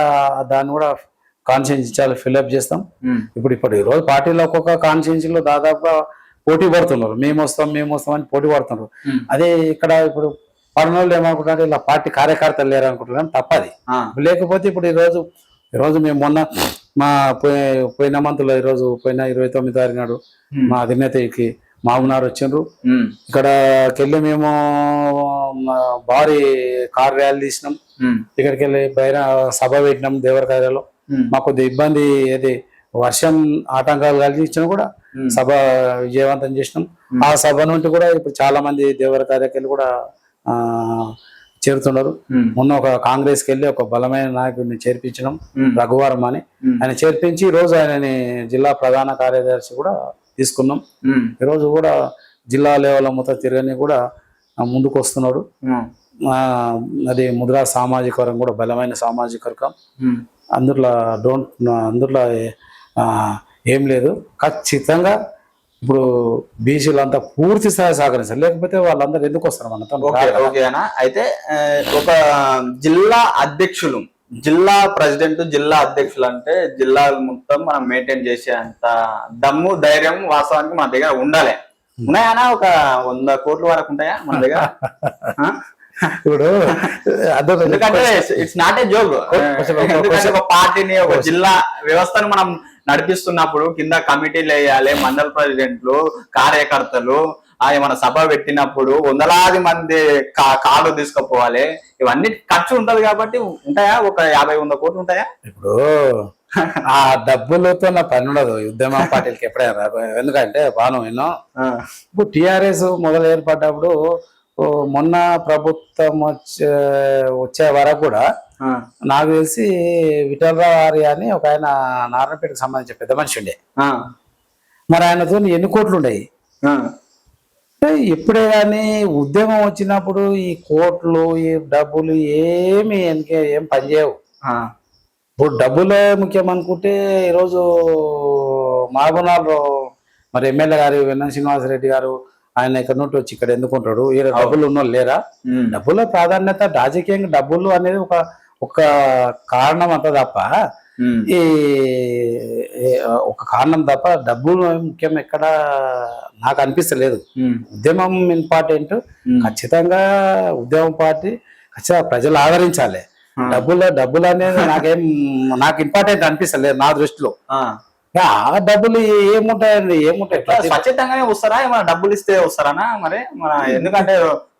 Speaker 2: దాన్ని కూడా కాన్స్టిట్యూన్సీ ఇన్ఛార్జ్ ఫిల్అప్ చేస్తాం. ఇప్పుడు ఈ రోజు పార్టీలో ఒక్కొక్క కాన్స్టిట్యూన్సీలో దాదాపుగా పోటీ పడుతున్నారు, మేము వస్తాం అని పోటీ పడుతున్నారు. అదే ఇక్కడ ఇప్పుడు పడనోళ్ళు ఏమనుకుంటారు, ఇలా పార్టీ కార్యకర్తలు లేరు అనుకుంటున్నారు, తప్పది. లేకపోతే ఇప్పుడు ఈరోజు మేము మొన్న మా పోయిన మంత్లో పోయిన 29వ తారీఖు నాడు మా అధినేతకి మహబూబ్నగర్ వచ్చిండ్రు. ఇక్కడికెళ్ళి మేము భారీ కార్ ర్యాలీ తీసినాం. ఇక్కడికి వెళ్ళి బయట సభ పెట్టినాం దేవరకాయలో. మాకు కొద్ది ఇబ్బంది, ఏది వర్షం ఆటంకాలు కలిగించినా కూడా సభ విజయవంతం చేసినాం. ఆ సభ నుండి కూడా ఇప్పుడు చాలా మంది దేవరకాయలకెళ్ళి కూడా చేరుతున్నారు. మొన్న ఒక కాంగ్రెస్కి వెళ్ళి ఒక బలమైన నాయకుడిని చేర్పించడం, రఘువరం అని, ఆయన చేర్పించి ఈ రోజు ఆయనని జిల్లా ప్రధాన కార్యదర్శి కూడా తీసుకున్నాం. ఈరోజు కూడా జిల్లా లెవెల్ మొత్తం తిరగని కూడా ముందుకు వస్తున్నాడు. అది ముద్రా సామాజిక వర్గం కూడా బలమైన సామాజిక వర్గం. అందులో ఏం లేదు. ఖచ్చితంగా ఇప్పుడు బీసీలంతా పూర్తి స్థాయి సహకరిస్తారు, లేకపోతే వాళ్ళందరూ ఎందుకు వస్తారు మనతో.
Speaker 1: ఓకేనా? అయితే ఒక జిల్లా అధ్యక్షులు, జిల్లా ప్రెసిడెంట్, జిల్లా అధ్యక్షులు అంటే జిల్లాలు మొత్తం మనం మెయింటైన్ చేసే అంత దమ్ము ధైర్యం వాస్తవానికి మన దగ్గర ఉండాలి. ఉన్నాయనా? ఒక 100 కోట్ల వరకు ఉంటాయా మన దగ్గర?
Speaker 2: ఇప్పుడు
Speaker 1: ఎందుకంటే ఇట్స్ నాట్ ఏ జోక్. ఒక పార్టీని, ఒక జిల్లా వ్యవస్థను మనం నడిపిస్తున్నప్పుడు కింద కమిటీలు వేయాలి, మండల ప్రెసిడెంట్లు, కార్యకర్తలు, మన సభ పెట్టినప్పుడు 100లాది మంది కార్డు తీసుకుపోవాలి. ఇవన్నీ ఖర్చు ఉంటది కాబట్టి ఉంటాయా? ఒక 50-100 కోట్లు ఉంటాయా?
Speaker 2: ఇప్పుడు ఆ డబ్బులతో నా పని ఉండదు ఉద్యమ పార్టీలకి ఎప్పుడైనా. ఎందుకంటే బాను ఎన్నో ఇప్పుడు టిఆర్ఎస్ మొదలు ఏర్పడ్డప్పుడు మొన్న ప్రభుత్వం వచ్చే వరకు కూడా నాకు తెలిసి విఠలరావు ఆర్య అని ఒక ఆయన నారాయణపేటకు సంబంధించిన పెద్ద మనిషి ఉండే. మరి ఆయనతో ఎన్ని కోట్లు ఉండేవి. ఎప్పుడే కానీ ఉద్యమం వచ్చినప్పుడు ఈ కోట్లు, ఈ డబ్బులు ఏం పనిచేయవు. ఇప్పుడు డబ్బులే ముఖ్యం అనుకుంటే ఈరోజు మహబూబ్నగర్లో మరి ఎమ్మెల్యే గారు వెన్న శ్రీనివాసరెడ్డి గారు ఆయన ఇక్కడ నుండి వచ్చి ఇక్కడ ఎందుకుంటాడు ఈయన డబ్బులు ఉన్న వాళ్ళు లేరా? డబ్బుల ప్రాధాన్యత రాజకీయంగా డబ్బులు అనేది ఒక కారణం అంత తప్ప ఈ ఒక కారణం తప్ప డబ్బులు ముఖ్యం ఎక్కడ నాకు అనిపిస్తలేదు. ఉద్యమం ఇంపార్టెంట్, ఖచ్చితంగా ఉద్యమం పార్టీ ఖచ్చితంగా ప్రజలు ఆదరించాలి. డబ్బులు అనేది నాకు ఇంపార్టెంట్ అనిపిస్తలేదు నా దృష్టిలో. ఆ డబ్బులు ఏముంటాయండి?
Speaker 1: స్వచ్ఛతంగానే వస్తారా? ఏమైనా డబ్బులు ఇస్తే వస్తారా మరి? మన ఎందుకంటే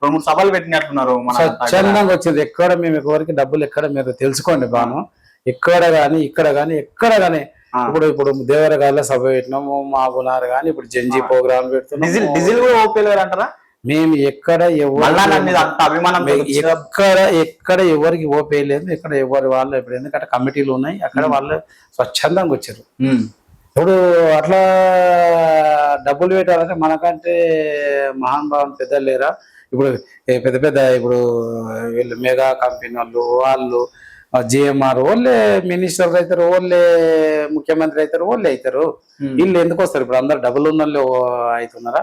Speaker 1: 2-3 సభలు పెట్టినట్టున్నారు.
Speaker 2: స్వచ్ఛందంగా వచ్చింది. ఎక్కడ మేము ఎవరికి డబ్బులు ఎక్కడ మీరు తెలుసుకోండి బాను. ఎక్కడ గాని ఇక్కడ గాని ఎక్కడ గాని ఇప్పుడు దేవరగాళ్ళ సభ పెట్టినాము, మాబునార్ గాని ఇప్పుడు జంజీ ప్రోగ్రామ్ పెడుతున్నాం.
Speaker 1: డీజిల్ కూడా ఓపీలు అంటారా?
Speaker 2: మేము ఎక్కడ ఎక్కడ ఎవరికి ఓపేయలేదు. ఎక్కడ ఎవరి వాళ్ళు ఇప్పుడు ఎందుకంటే కమిటీలు ఉన్నాయి అక్కడ వాళ్ళు స్వచ్ఛందంగా వచ్చారు. ఇప్పుడు అట్లా డబ్బులు పెట్టాలంటే మనకంటే మహానుభావం పెద్దలు లేరా? ఇప్పుడు పెద్ద ఇప్పుడు వీళ్ళు మెగా కంపెనీ వాళ్ళు జిఎంఆర్ వాళ్ళే మినిస్టర్లు అవుతారు, వాళ్ళే ముఖ్యమంత్రి అవుతారు, వాళ్ళే అవుతారు. వీళ్ళు ఎందుకు వస్తారు? ఇప్పుడు అందరు డబ్బులు ఉన్న వాళ్ళు అవుతున్నారా?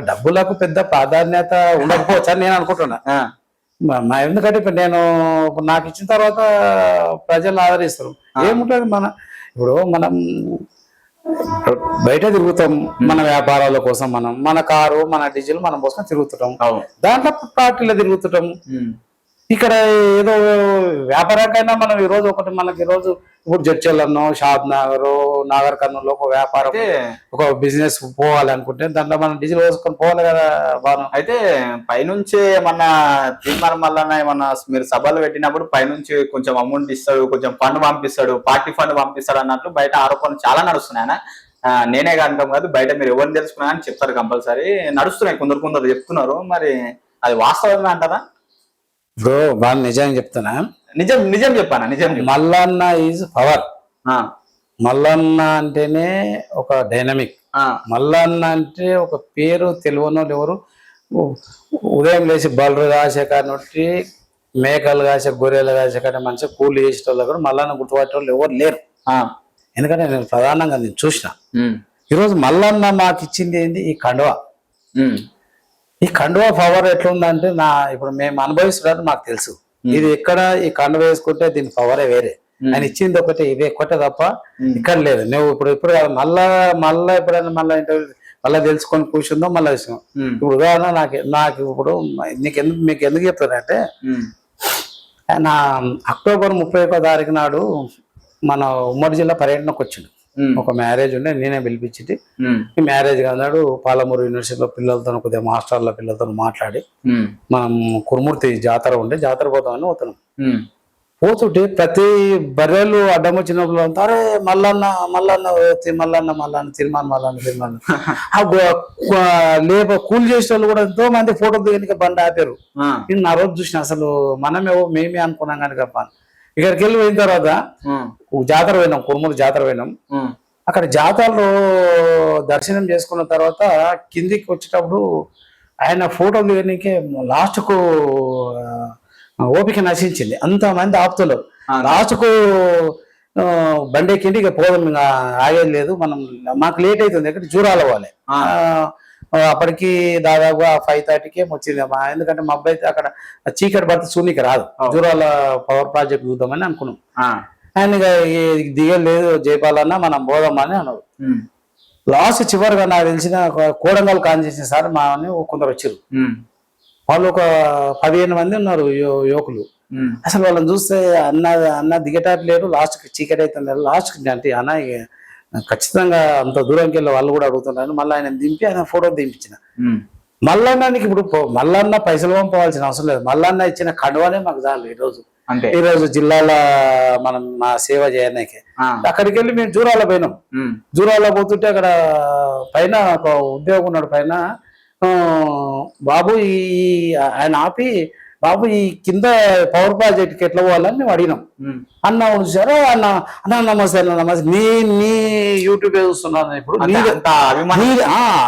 Speaker 2: డబ్బులకు పెద్ద ప్రాధాన్యత ఉండకపోవచ్చు అని నేను అనుకుంటున్నా. ఎందుకంటే ఇప్పుడు నాకు ఇచ్చిన తర్వాత ప్రజలు ఆదరిస్తారు. ఏముంటుంది ఇప్పుడు మనం బయట తిరుగుతాం మన వ్యాపారాల కోసం, మన కారు మన డీజిల్ మనం కోసం తిరుగుతుంటాం. దాంట్లో పార్టీలో తిరుగుతుంటాం. ఇక్కడ ఏదో వ్యాపారానికైనా మనం ఈరోజు మనకి ఈరోజు ఇప్పుడు జడ్చర్లను షాద్ నగర్ నాగర్ కర్నూలు ఒక వ్యాపారం ఒక బిజినెస్ పోవాలి అనుకుంటే దాంట్లో మనం డీజిల్ పోసుకొని పోవాలి కదా బాను.
Speaker 1: అయితే పైనుంచి ఏమన్నా తీర్మానం వల్ల ఏమన్నా మీరు సభలు పెట్టినప్పుడు పైనుంచి కొంచెం అమౌంట్ ఇస్తాడు, కొంచెం ఫండ్ పంపిస్తాడు, పార్టీ ఫండ్ పంపిస్తాడు అన్నట్లు బయట ఆరోపణలు చాలా నడుస్తున్నాయన. నేనే అంటాం కాదు, బయట మీరు ఎవరిని తెలుసుకున్నా అని చెప్తారు, కంపల్సరీ నడుస్తున్నాయి. కొందరు చెప్తున్నారు, మరి అది వాస్తవమే అంటారా?
Speaker 2: బ్రో బాగా నిజంగా చెప్తున్నా.
Speaker 1: నిజం చెప్పానా? నిజం.
Speaker 2: Mallanna is power. మల్లన్న అంటేనే ఒక డైనమిక్. మల్లన్న అంటే ఒక పేరు తెలియని వాళ్ళు ఎవరు ఉదయం లేచి బలరు కాసే కానివ్వండి, మేకలు కాసే గొర్రెలు కాసే కానీ మంచిగా కూలి చేసే వాళ్ళు కూడా మల్లన్న గుర్తుపట్టే వాళ్ళు ఎవరు లేరు. ఎందుకంటే నేను ప్రధానంగా చూసిన ఈరోజు మల్లన్న మాకు ఇచ్చింది ఏంది? ఈ కండువా. ఈ కండువా పవర్ ఎట్లుందంటే ఇప్పుడు మేము అనుభవిస్తున్నట్టు మాకు తెలుసు. ఇది ఎక్కడ ఈ కండువా వేసుకుంటే దీని పవరే వేరే. ఆయన ఇచ్చింది ఒకటే, ఇది ఒక్కటే తప్ప ఇక్కడ లేదు. నువ్వు ఇప్పుడు కాదు, మళ్ళా ఎప్పుడైనా మళ్ళీ తెలుసుకొని కూర్చుందో మళ్ళీ విషయం. ఇప్పుడు ఉదాహరణ నాకు ఇప్పుడు మీకు ఎందుకు చెప్తానంటే ఆయన అక్టోబర్ 31వ తారీఖు నాడు మన ఉమ్మడి జిల్లా పర్యటనకు వచ్చిండు. ఒక మ్యారేజ్ ఉండే, నేనే పిలిపించి ఈ మ్యారేజ్ అన్నాడు పాలమూరు యూనివర్సిటీలో పిల్లలతో కొద్దిగా మాస్టర్ల పిల్లలతో మాట్లాడి మనం కురుమూర్తి జాతర ఉండే జాతర పోతామని పోతున్నాం. పోతుంటే ప్రతి బర్రెలు అడ్డం వచ్చినప్పుడు అరే మల్లన్న తీర్మానం లేప కూలి చేసే వాళ్ళు కూడా ఎంతో మంది ఫోటోలు దిగడానికి బండి ఆపారు. నేను ఆ రోజు చూసిన అసలు మేమే అనుకున్నాం కనుక. ఇక్కడికి వెళ్ళి పోయిన తర్వాత జాతర పోయినాం, కురుమూరు జాతర పోయినాం. అక్కడ జాతరలో దర్శనం చేసుకున్న తర్వాత కిందికి వచ్చేటప్పుడు ఆయన ఫోటోలు దిగడానికి లాస్ట్ కు ఓపిక నశించింది. అంతమంది ఆపుతులు లాస్ట్ కు బండి ఎక్కిండి ఇక పోదాం, ఇంకా ఆగేది లేదు, మాకు లేట్ అవుతుంది, ఎక్కడ జూరాల పోవాలి. అప్పటికి దాదాపుగా 5:30కే వచ్చింది. ఎందుకంటే మా అబ్బాయి అక్కడ చీకటి పడితే చూనికి రాదు, జూరాల పవర్ ప్రాజెక్ట్ చూద్దామని అనుకున్నాం. ఆయన దిగలేదు, జయపాలన్న మనం పోదామా అని అన్నారు. లాస్ట్ చివరిగా నాకు తెలిసిన కోడంగల్ కాన్స్టిట్యూన్సీ సార్ మా కొందరు వచ్చారు. వాళ్ళు ఒక 15 మంది ఉన్నారు యువకులు. అసలు వాళ్ళని చూస్తే అన్న దిగేటట్లేరు, లాస్ట్ చీకటి అవుతుంది. లాస్ట్ అంటే అన్న ఖచ్చితంగా అంత దూరంకి వెళ్ళి వాళ్ళు కూడా అడుగుతున్నారు. మళ్ళీ ఆయన దింపి ఆయన ఫోటో దింపించిన. మల్లన్నకి ఇప్పుడు మల్లన్న పైసలు పంపవలసిన అవసరం లేదు, మల్లన్న ఇచ్చిన కండువానే మాకు చాలు. ఈరోజు జిల్లాల మనం మా సేవ చేయడానికి అక్కడికి వెళ్ళి మేము జూరాల పోయినాం. జూరాల పోతుంటే అక్కడ పైన ఒక ఉద్యోగం ఉన్నాడు పైన. బాబు ఆయన ఆపి బాబు ఈ కింద పవర్ ప్రాజెక్ట్కి ఎట్లా పోవాలని మేము అడిగినాం. అన్న చూసారా అన్న నమస్తే నీ యూట్యూబే చూస్తున్నాను, ఇప్పుడు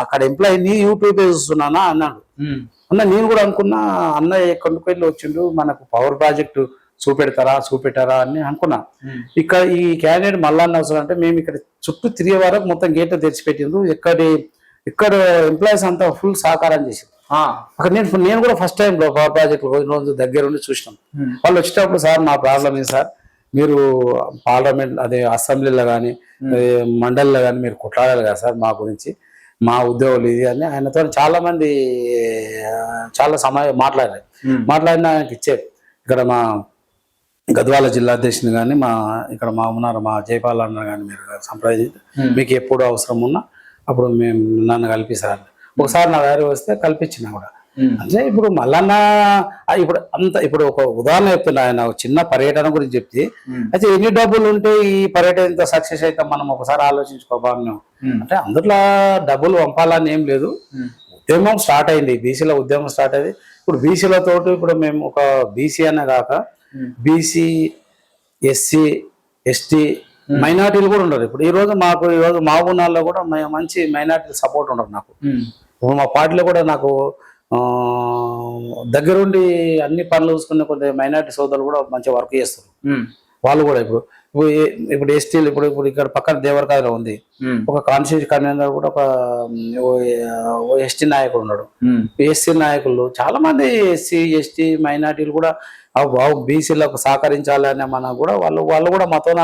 Speaker 2: అక్కడ ఎంప్లాయీ నీ యూట్యూబే చూస్తున్నానా అన్నాడు. అన్న నేను కూడా అనుకున్నా అన్న ఎక్కడికి వెళ్ళి వచ్చిండు, మనకు పవర్ ప్రాజెక్టు చూపెట్టారా అని అనుకున్నా. ఇక్కడ ఈ క్యాండిడేట్ మల్లన్న అవసరం అంటే మేము ఇక్కడ చుట్టూ తిరిగే వరకు మొత్తం గేట్లు తెరిచిపెట్టిండ్రు. ఇక్కడ ఎంప్లాయీస్ అంతా ఫుల్ సహకారం చేసింది. అక్కడ నేను కూడా ఫస్ట్ టైం పవర్ ప్రాజెక్ట్ రోజు దగ్గర ఉండి చూసినాం. వాళ్ళు వచ్చేటప్పుడు సార్ మా ప్రాబ్లం ఏంటి సార్, మీరు పార్లమెంట్ అదే అసెంబ్లీలో కానీ మండలిలో కానీ మీరు కొట్లాడాలి కదా సార్, మా గురించి మా ఉద్యోగులు ఇది అని ఆయనతో చాలా మంది చాలా సమయం మాట్లాడిన ఆయనకి ఇచ్చారు. ఇక్కడ మా గద్వాల జిల్లా అధ్యక్షుని కానీ ఇక్కడ ఉన్నారు మా జయపాల్ అన్న కానీ మీరు సంప్రదించి మీకు ఎప్పుడు అవసరం ఉన్నా అప్పుడు మేము నన్ను కల్పిస్తారు. ఒకసారి నా గారి వస్తే కల్పించిన కూడా. అంటే ఇప్పుడు మల్లన్న ఇప్పుడు ఒక ఉదాహరణ చెప్తున్నా, ఆయన చిన్న పర్యటన గురించి చెప్తే అయితే ఎన్ని డబ్బులు ఉంటే ఈ పర్యటన ఇంత సక్సెస్ అయితే మనం ఒకసారి ఆలోచించుకోవాలి. అంటే అందులో డబ్బులు పంపాలని ఏం లేదు. ఉద్యమం స్టార్ట్ అయింది, బీసీలో ఉద్యమం స్టార్ట్ అయింది. ఇప్పుడు బీసీలతో ఇప్పుడు మేము ఒక బీసీ అనే కాక బీసీ, ఎస్సీ, ఎస్టీ, మైనార్టీలు కూడా ఉండరు. ఇప్పుడు ఈ రోజు మాగునాల్లో కూడా మంచి మైనార్టీలు సపోర్ట్ ఉండరు నాకు. ఇప్పుడు మా పార్టీలో కూడా నాకు దగ్గరుండి అన్ని పనులు చూసుకునే కొన్ని మైనార్టీ సోదరులు కూడా మంచిగా వర్క్ చేస్తారు. వాళ్ళు కూడా ఇప్పుడు ఎస్టీలు ఇప్పుడు ఇక్కడ పక్కన దేవరకాయలో ఉంది ఒక కాన్స్టిట్యూషన్ కన్వీనర్ కూడా ఒక ఎస్టీ నాయకుడు ఉన్నాడు. ఎస్సీ నాయకులు చాలా మంది ఎస్సీ, ఎస్టీ, మైనార్టీలు కూడా బీసీలకు సహకరించాలనే కూడా వాళ్ళు కూడా మాతోన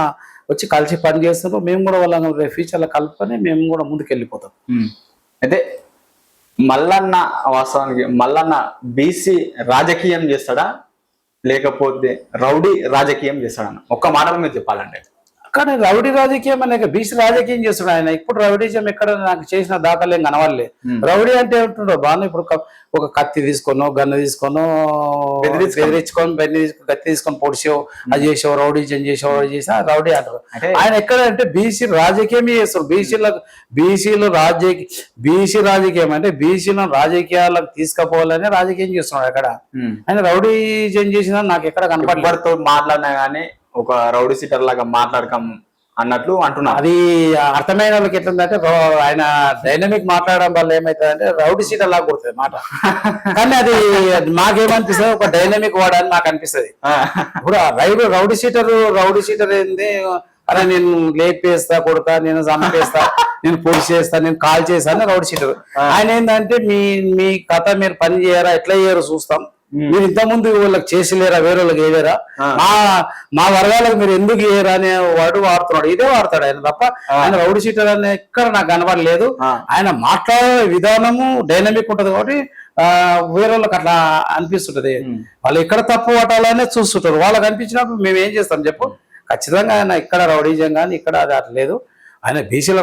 Speaker 2: వచ్చి కలిసి పని చేస్తున్నారు. మేము కూడా వాళ్ళ ఫ్యూచర్లో కలుపుకొని మేము కూడా ముందుకు వెళ్ళిపోతాం.
Speaker 1: అయితే వాస్తవానికి మల్లన్న బీసీ రాజకీయం చేస్తాడా లేకపోతే రౌడీ రాజకీయం చేస్తాడన్న ఒక్క మాటలో మీరు చెప్పాలంటే?
Speaker 2: కానీ రౌడీ రాజకీయం అనే బీసీ రాజకీయం చేస్తున్నాడు ఆయన. ఇప్పుడు రౌడీజం ఎక్కడ నాకు చేసిన దాఖలేం కనవాలే. రౌడీ అంటే ఏమిటో బాగా ఇప్పుడు ఒక కత్తి తీసుకోనో గన్ను తీసుకోనో కత్తి తీసుకొని పొడిచో అది చేసావు రౌడీజం చేసా రౌడీ అంటారు. ఆయన ఎక్కడ అంటే బీసీ రాజకీయం చేస్తారు. బీసీ రాజకీయం అంటే బీసీలను రాజకీయాలకు తీసుకుపోవాలని రాజకీయం చేస్తున్నాడు. అక్కడ ఆయన రౌడీజం చేసినా నాకు ఎక్కడ
Speaker 1: కనపడతో మాట్లాడినా గానీ ఒక రౌడీ సీటర్ లాగా మాట్లాడకం అన్నట్లు అంటున్నా.
Speaker 2: అది అర్థమైన వాళ్ళకి ఎట్లుందంటే ఆయన డైనమిక్ మాట్లాడడం వల్ల ఏమైతుందంటే రౌడీ సీటర్ లాగా కొడుతుంది మాట. కానీ అది మాకేమనిపిస్తుంది, ఒక డైనమిక్ వర్డ్ అని నాకు అనిపిస్తుంది. ఇప్పుడు రౌడీ సీటర్ ఏంది, అరే నేను లేపేస్తా కొడతా, నేను చంపేస్తా, నేను పొడి చేస్తా, నేను కాల్ చేస్తాను రౌడీ సీటర్. ఆయన ఏంటంటే మీ కథ మీరు పని చేయరా, ఎట్లా చేయరు చూస్తాం, మీరు ఇంతకుముందు వాళ్ళకి చేసిలేరా, వేరే వాళ్ళకి వేయలేరా, మా వర్గాలకు మీరు ఎందుకు వేయరా అనే వాడుతున్నాడు. ఇదే వాడతాడు ఆయన తప్ప ఆయన రౌడీ సీటర్ అనే ఎక్కడ నాకు కనబడలేదు. ఆయన మాట్లాడే విధానము డైనమిక్ ఉంటది కాబట్టి వేరే వాళ్ళకి అట్లా అనిపిస్తుంటది. వాళ్ళు ఎక్కడ తప్పు పట్టాలనే చూస్తుంటారు. వాళ్ళకి అనిపించినప్పుడు మేము ఏం చేస్తాం చెప్పు. ఖచ్చితంగా ఆయన ఇక్కడ రౌడీజం కానీ ఇక్కడ అది అట్లేదు. ఆయన బీసీల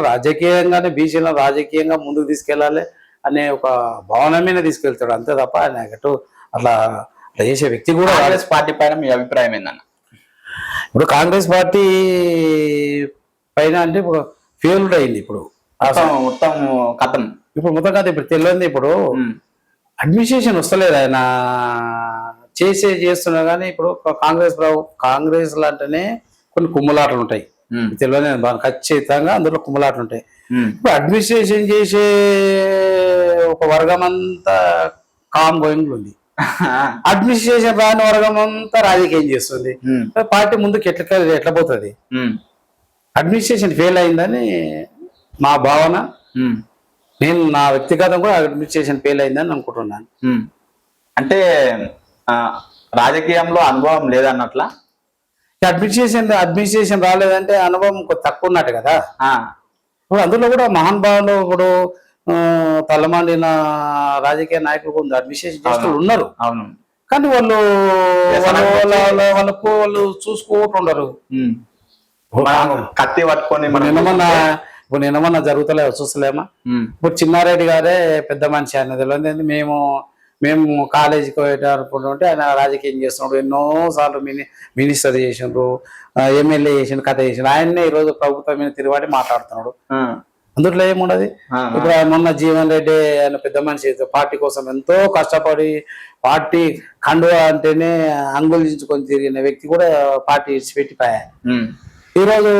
Speaker 2: రాజకీయంగా ముందుకు తీసుకెళ్లాలి అనే ఒక భావన మీద తీసుకెళ్తాడు అంతే తప్ప ఆయన అట్లా చేసే వ్యక్తి కూడా.
Speaker 1: కాంగ్రెస్ పార్టీ పైన మీ అభిప్రాయం ఏందన్న?
Speaker 2: ఇప్పుడు కాంగ్రెస్ పార్టీ పైన అంటే ఇప్పుడు ఫెయిల్డ్ అయింది. ఇప్పుడు
Speaker 1: మొత్తం కథం
Speaker 2: ఇప్పుడు తెలియదు. ఇప్పుడు అడ్మినిస్ట్రేషన్ వస్తలేదు. ఆయన చేస్తున్నా కానీ ఇప్పుడు కాంగ్రెస్ అంటేనే కొన్ని కుమ్ములాటలు ఉంటాయి. తెలియదు ఖచ్చితంగా అందులో కుమ్ములాటలు ఉంటాయి. ఇప్పుడు అడ్మినిస్ట్రేషన్ చేసే ఒక వర్గం అంతా కామ్ గోయింగ్ ఉంది. అడ్మినిస్ట్రేషన్ రాని వర్గం అంతా రాజకీయం చేస్తుంది. పార్టీ ముందుకు ఎట్లా పోతుంది? అడ్మినిస్ట్రేషన్ ఫెయిల్ అయిందని మా భావన. నేను నా వ్యక్తిగతం కూడా అడ్మినిస్ట్రేషన్ ఫెయిల్ అయిందని అనుకుంటున్నాను.
Speaker 1: అంటే రాజకీయంలో అనుభవం లేదన్నట్లా?
Speaker 2: అడ్మినిస్ట్రేషన్ రాలేదంటే అనుభవం తక్కువ ఉన్నట్టు కదా. ఇప్పుడు అందులో కూడా మహానుభావులు ఇప్పుడు తలమాండిన రాజకీయ నాయకులు అడ్మినిస్ట్రేషన్ చేస్తూ ఉన్నారు.
Speaker 1: అవును.
Speaker 2: కానీ వాళ్ళు చూసుకుంటున్నారు.
Speaker 1: కత్తి పట్టుకొని
Speaker 2: నిన్నమన్నా జరుగుతలే చూస్తలేమా? ఇప్పుడు చిన్నారెడ్డి గారే పెద్ద మనిషి ఆయన తెలియదు. మేము కాలేజీకి పోయేటప్పుడు ఆయన రాజకీయం చేస్తున్నాడు. ఎన్నోసార్లు మినిస్టర్ చేసిండ్రు, ఎమ్మెల్యే చేసిండు, కథ చేసిండు. ఆయన్నే ఈరోజు ప్రభుత్వం మీద తిరిగి మాట్లాడుతున్నాడు. అందులో ఏమున్నది? ఇప్పుడు మొన్న జీవన్ రెడ్డి ఆయన పెద్ద మనిషి పార్టీ కోసం ఎంతో కష్టపడి పార్టీ కండువా అంటేనే అంగులించుకొని తిరిగిన వ్యక్తి కూడా పార్టీ ఇచ్చిపెట్టిపోయా. ఈరోజు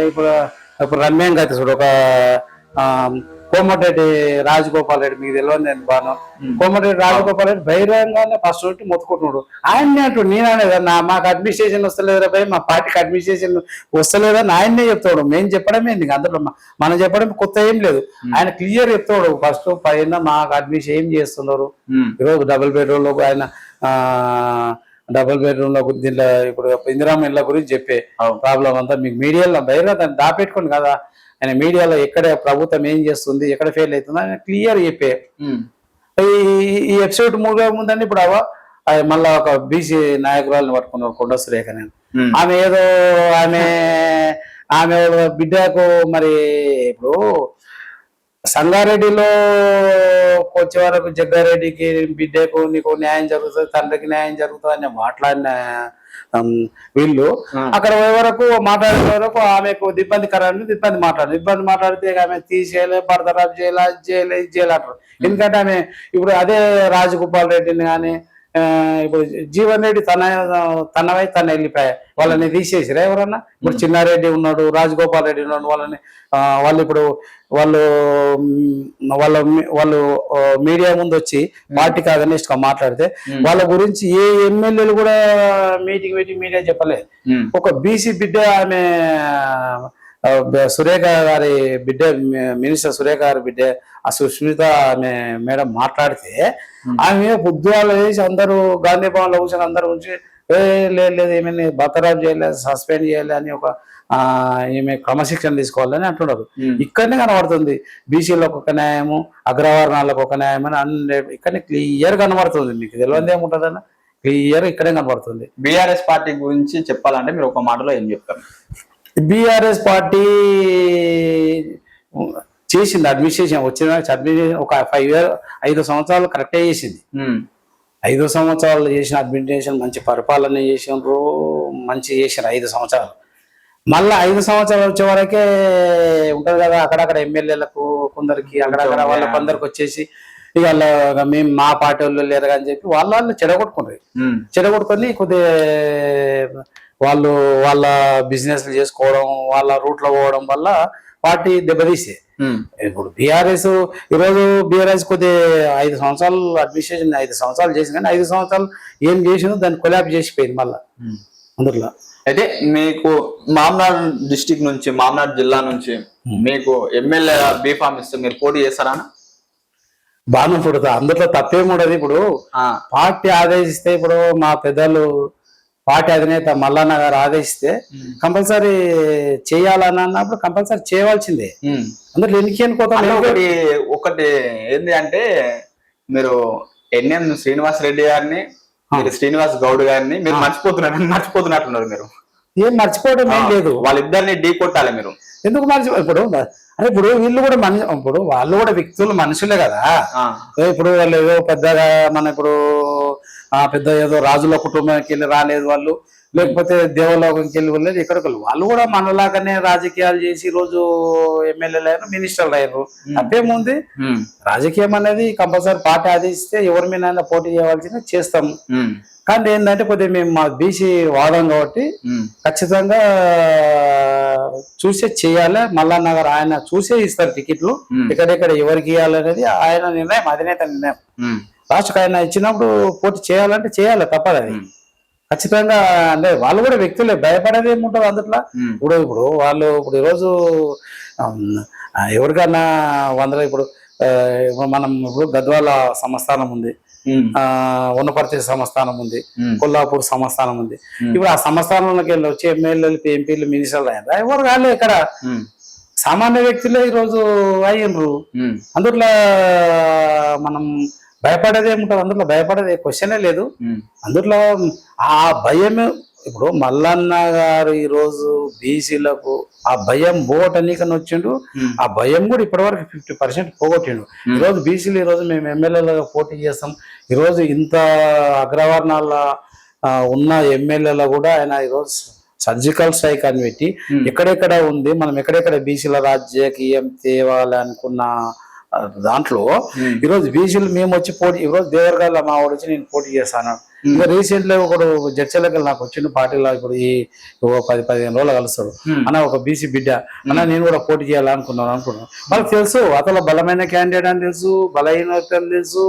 Speaker 2: ఇప్పుడు రమ్యం గతి చూడు, ఒక కోమటిరెడ్డి రాజగోపాల్ రెడ్డి, మీకు తెలియదు నేను బాను. కోమటిరెడ్డి రాజగోపాల్ రెడ్డి బహిరంగానే ఫస్ట్ నుండి మొత్తుకుంటున్నాడు. ఆయన్నే అంటూ నేను అనేది మాకు అడ్మినిస్ట్రేషన్ వస్తలేదురా భయ్, మా పార్టీకి అడ్మినిస్ట్రేషన్ వస్తలేదని ఆయన్నే చెప్తాడు. మేము చెప్పడమే నీకు అందులో మనం చెప్పడం కొత్త ఏం లేదు. ఆయన క్లియర్ చెప్తాడు ఫస్ట్ పైన మాకు అడ్మిషన్ ఏం చేస్తున్నారు. ఈరోజు డబుల్ బెడ్రూమ్ లో ఆయన డబుల్ బెడ్రూమ్ లో దీంట్లో ఇప్పుడు ఇందిరామ ఇళ్ళ గురించి చెప్పే ప్రాబ్లం అంతా మీకు మీడియాలో బయట దాన్ని దాపెట్టుకోండి కదా. ఆయన మీడియాలో ఎక్కడ ప్రభుత్వం ఏం చేస్తుంది, ఎక్కడ ఫెయిల్ అవుతుంది ఆయన క్లియర్ చెప్పే. ఈ ఎపిసోడ్ మూడుగా ముందండి ఇప్పుడు మళ్ళా ఒక బీసీ నాయకురాలను పట్టుకున్నారు కొండ సురేఖ. నేను ఆమె ఏదో ఆమె బిడ్డకు మరి ఇప్పుడు సంగారెడ్డిలో వచ్చే వరకు జగ్గారెడ్డికి బిడ్డకు నీకు న్యాయం జరుగుతుంది, తండ్రికి న్యాయం జరుగుతుంది అని మాట్లాడిన వీళ్ళు అక్కడ వరకు మాట్లాడే వరకు ఆమెకు ఇబ్బంది మాట్లాడితే ఆమె తీసేయాలి, బర్దరాబ్ చేయాలి, అది చేయాలి, ఇది చేయాలంటారు. ఎందుకంటే ఆమె ఇప్పుడు అదే రాజగోపాల్ రెడ్డిని కానీ ఇప్పుడు జీవన్ రెడ్డి తనవై తన వెళ్ళిపోయా వాళ్ళని తీసేసిరా ఎవరన్నా. ఇప్పుడు చిన్నారెడ్డి ఉన్నాడు, రాజగోపాల్ రెడ్డి ఉన్నాడు, వాళ్ళు ఇప్పుడు వాళ్ళు మీడియా ముందు వచ్చి పార్టీకి అగనిస్ట్ గా మాట్లాడితే వాళ్ళ గురించి ఏ ఎమ్మెల్యేలు కూడా మీటింగ్ మీడియా చెప్పలేదు. ఒక బీసీ బిడ్డ ఆమె సురేఖ గారి బిడ్డ, మినిస్టర్ సురేఖ గారి బిడ్డ ఆ సుష్మిత ఆమె మేడం మాట్లాడితే ఆమె బుద్ధాలు వేసి అందరూ గాంధీ భవన్ లో కూర్చొని అందరూ ఉంచి లేదు ఏమైనా బతరాబ్ చేయలేదు, సస్పెండ్ చేయాలి అని ఒక ఈమె క్రమశిక్షణ తీసుకోవాలని అంటున్నారు. ఇక్కడనే కనబడుతుంది బీసీలకు ఒక న్యాయము, అగ్రవర్ణాలకు ఒక న్యాయం అని ఇక్కడనే క్లియర్ కనబడుతుంది. మీకు తెలియదు ఏముంటుందన్న క్లియర్ ఇక్కడే కనబడుతుంది.
Speaker 1: బీఆర్ఎస్ పార్టీ గురించి చెప్పాలంటే మీరు ఒక మాటలో ఏం చెప్తారు?
Speaker 2: బీఆర్ఎస్ పార్టీ చేసింది అడ్మినిస్ట్రేషన్ వచ్చిన ఒక 5 సంవత్సరాలు కరెక్టే చేసింది. 5 సంవత్సరాలు చేసిన అడ్మినిస్ట్రేషన్ మంచి పరిపాలన చేసినారు, మంచి చేసినారు 5 సంవత్సరాలు. మళ్ళీ 5 సంవత్సరాలు వచ్చే వరకే ఉంటది కదా అక్కడక్కడ ఎమ్మెల్యేలకు కొందరికి అక్కడక్కడ వాళ్ళ కొందరికి వచ్చేసి ఇక మేము మా పార్టీ వాళ్ళు లేరు అని చెప్పి వాళ్ళు చెడగొట్టుకొని కొద్దిగా వాళ్ళు వాళ్ళ బిజినెస్ చేసుకోవడం, వాళ్ళ రూట్ లో పోవడం వల్ల పార్టీ దెబ్బతీసే. ఇప్పుడు బీఆర్ఎస్ ఈరోజు బీఆర్ఎస్ కొద్ది 5 సంవత్సరాలు అడ్మినిస్ట్రేషన్ 5 సంవత్సరాలు చేసింది కానీ 5 సంవత్సరాలు ఏం చేసిందో దాన్ని కొలాబ్ చేసిపోయింది మళ్ళా అందులో.
Speaker 1: అయితే మీకు మామనాడు డిస్టిక్ నుంచి, మామనాడు జిల్లా నుంచి మీకు ఎమ్మెల్యే బీఫామ్ ఇస్తే మీరు పోటీ చేస్తారా?
Speaker 2: బాగా పుడతా, అందులో తప్పేముండదు. ఇప్పుడు పార్టీ ఆదేశిస్తే ఇప్పుడు మా పెద్దలు పార్టీ అధినేత మల్లన్న గారు ఆదేశిస్తే కంపల్సరీ చేయాలని అన్నప్పుడు కంపల్సరీ చేయవలసిందే. అందులో
Speaker 1: ఒకటి ఏంటి అంటే మీరు ఎన్ఎం శ్రీనివాస్ రెడ్డి గారిని, మీరు శ్రీనివాస్ గౌడ్ గారిని మీరు మర్చిపోతున్నట్టున్నారు. మీరు
Speaker 2: ఏం మర్చిపోవడం ఏం లేదు,
Speaker 1: వాళ్ళిద్దరిని ఢీ కొట్టాలి మీరు.
Speaker 2: ఎందుకు ఇప్పుడు వీళ్ళు కూడా ఇప్పుడు వాళ్ళు కూడా వ్యక్తులు మనుషులే కదా. ఇప్పుడు వాళ్ళు ఏదో పెద్దగా ఇప్పుడు పెద్ద ఏదో రాజుల కుటుంబానికి వెళ్ళి రాలేదు వాళ్ళు, లేకపోతే దేవలోకంకి వెళ్ళి వెళ్ళలేదు ఎక్కడికి వాళ్ళు కూడా మనలాగానే రాజకీయాలు చేసి ఈ రోజు ఎమ్మెల్యేలు అయినా మినిస్టర్లు అయ్యారు. తప్పేముంది? రాజకీయం అనేది కంపల్సరీ పార్టీ ఆదేశిస్తే ఎవరి మీద పోటీ చేయవలసింది చేస్తాం. కానీ ఏంటంటే కొద్దిగా మేము మా బీసీ వాదం కాబట్టి ఖచ్చితంగా చూసే చేయాలి. మల్లన్న గారు ఆయన చూసే ఇస్తారు టికెట్లు, ఎక్కడెక్కడ ఎవరికి ఇవ్వాలనేది ఆయన నిర్ణయం, అధినేత నిర్ణయం. రాష్ట్రకు ఆయన ఇచ్చినప్పుడు పోటీ చేయాలంటే చేయాలి, తప్పదు అది ఖచ్చితంగా. అంటే వాళ్ళు కూడా వ్యక్తులే, భయపడేది ఏముంటుంది అందుట్లో. ఇప్పుడు వాళ్ళు ఈరోజు ఎవరికన్నా ఇప్పుడు మనం ఇప్పుడు గద్వాల సంస్థానం ఉంది, ఉన్నపర్తి సంస్థానం ఉంది, కొల్లాపూర్ సంస్థానం ఉంది. ఇప్పుడు ఆ సంస్థానంలోకి వెళ్ళి వచ్చి ఎమ్మెల్యేలు, ఎంపీలు, మినిస్టర్లు అయ్యారు. ఎవరు కాలే ఇక్కడ సామాన్య వ్యక్తులే ఈరోజు అయ్యిండ్రు. అందుట్లో మనం భయపడేది ఏముంటుంది? అందులో భయపడేది క్వశ్చనే లేదు. అందులో ఆ భయమే ఇప్పుడు మల్లన్న గారు ఈరోజు బీసీలకు ఆ భయం పోగొట్టనీకని వచ్చిండు. ఆ భయం కూడా ఇప్పటివరకు 50% పోగొట్టిండు. ఈరోజు బీసీలు ఈరోజు మేము ఎమ్మెల్యేలుగా పోటీ చేస్తాం. ఈరోజు ఇంత అగ్రవర్ణాల ఉన్న ఎమ్మెల్యేలు కూడా ఆయన ఈరోజు సర్జికల్ స్ట్రైక్ అని పెట్టి ఎక్కడెక్కడ ఉంది, మనం ఎక్కడెక్కడ బీసీల రాజకీయం తేవాలనుకున్న దాంట్లో ఈరోజు బీసీలు మేము వచ్చి పోటీ, ఈరోజు దేవరగాల మా వాడు వచ్చి నేను పోటీ చేస్తాను. ఇంకా రీసెంట్ లో ఒకడు జడ్చలకి నాకు వచ్చిన పార్టీలో ఇప్పుడు ఈ 10-15 రోజులు కలుస్తాడు అన్న, ఒక బీసీ బిడ్డ అన్న నేను కూడా పోటీ చేయాలనుకున్నాను. వాళ్ళకి తెలుసు అతను బలమైన క్యాండిడేట్ అని తెలుసు, బలహీన తెలుసు,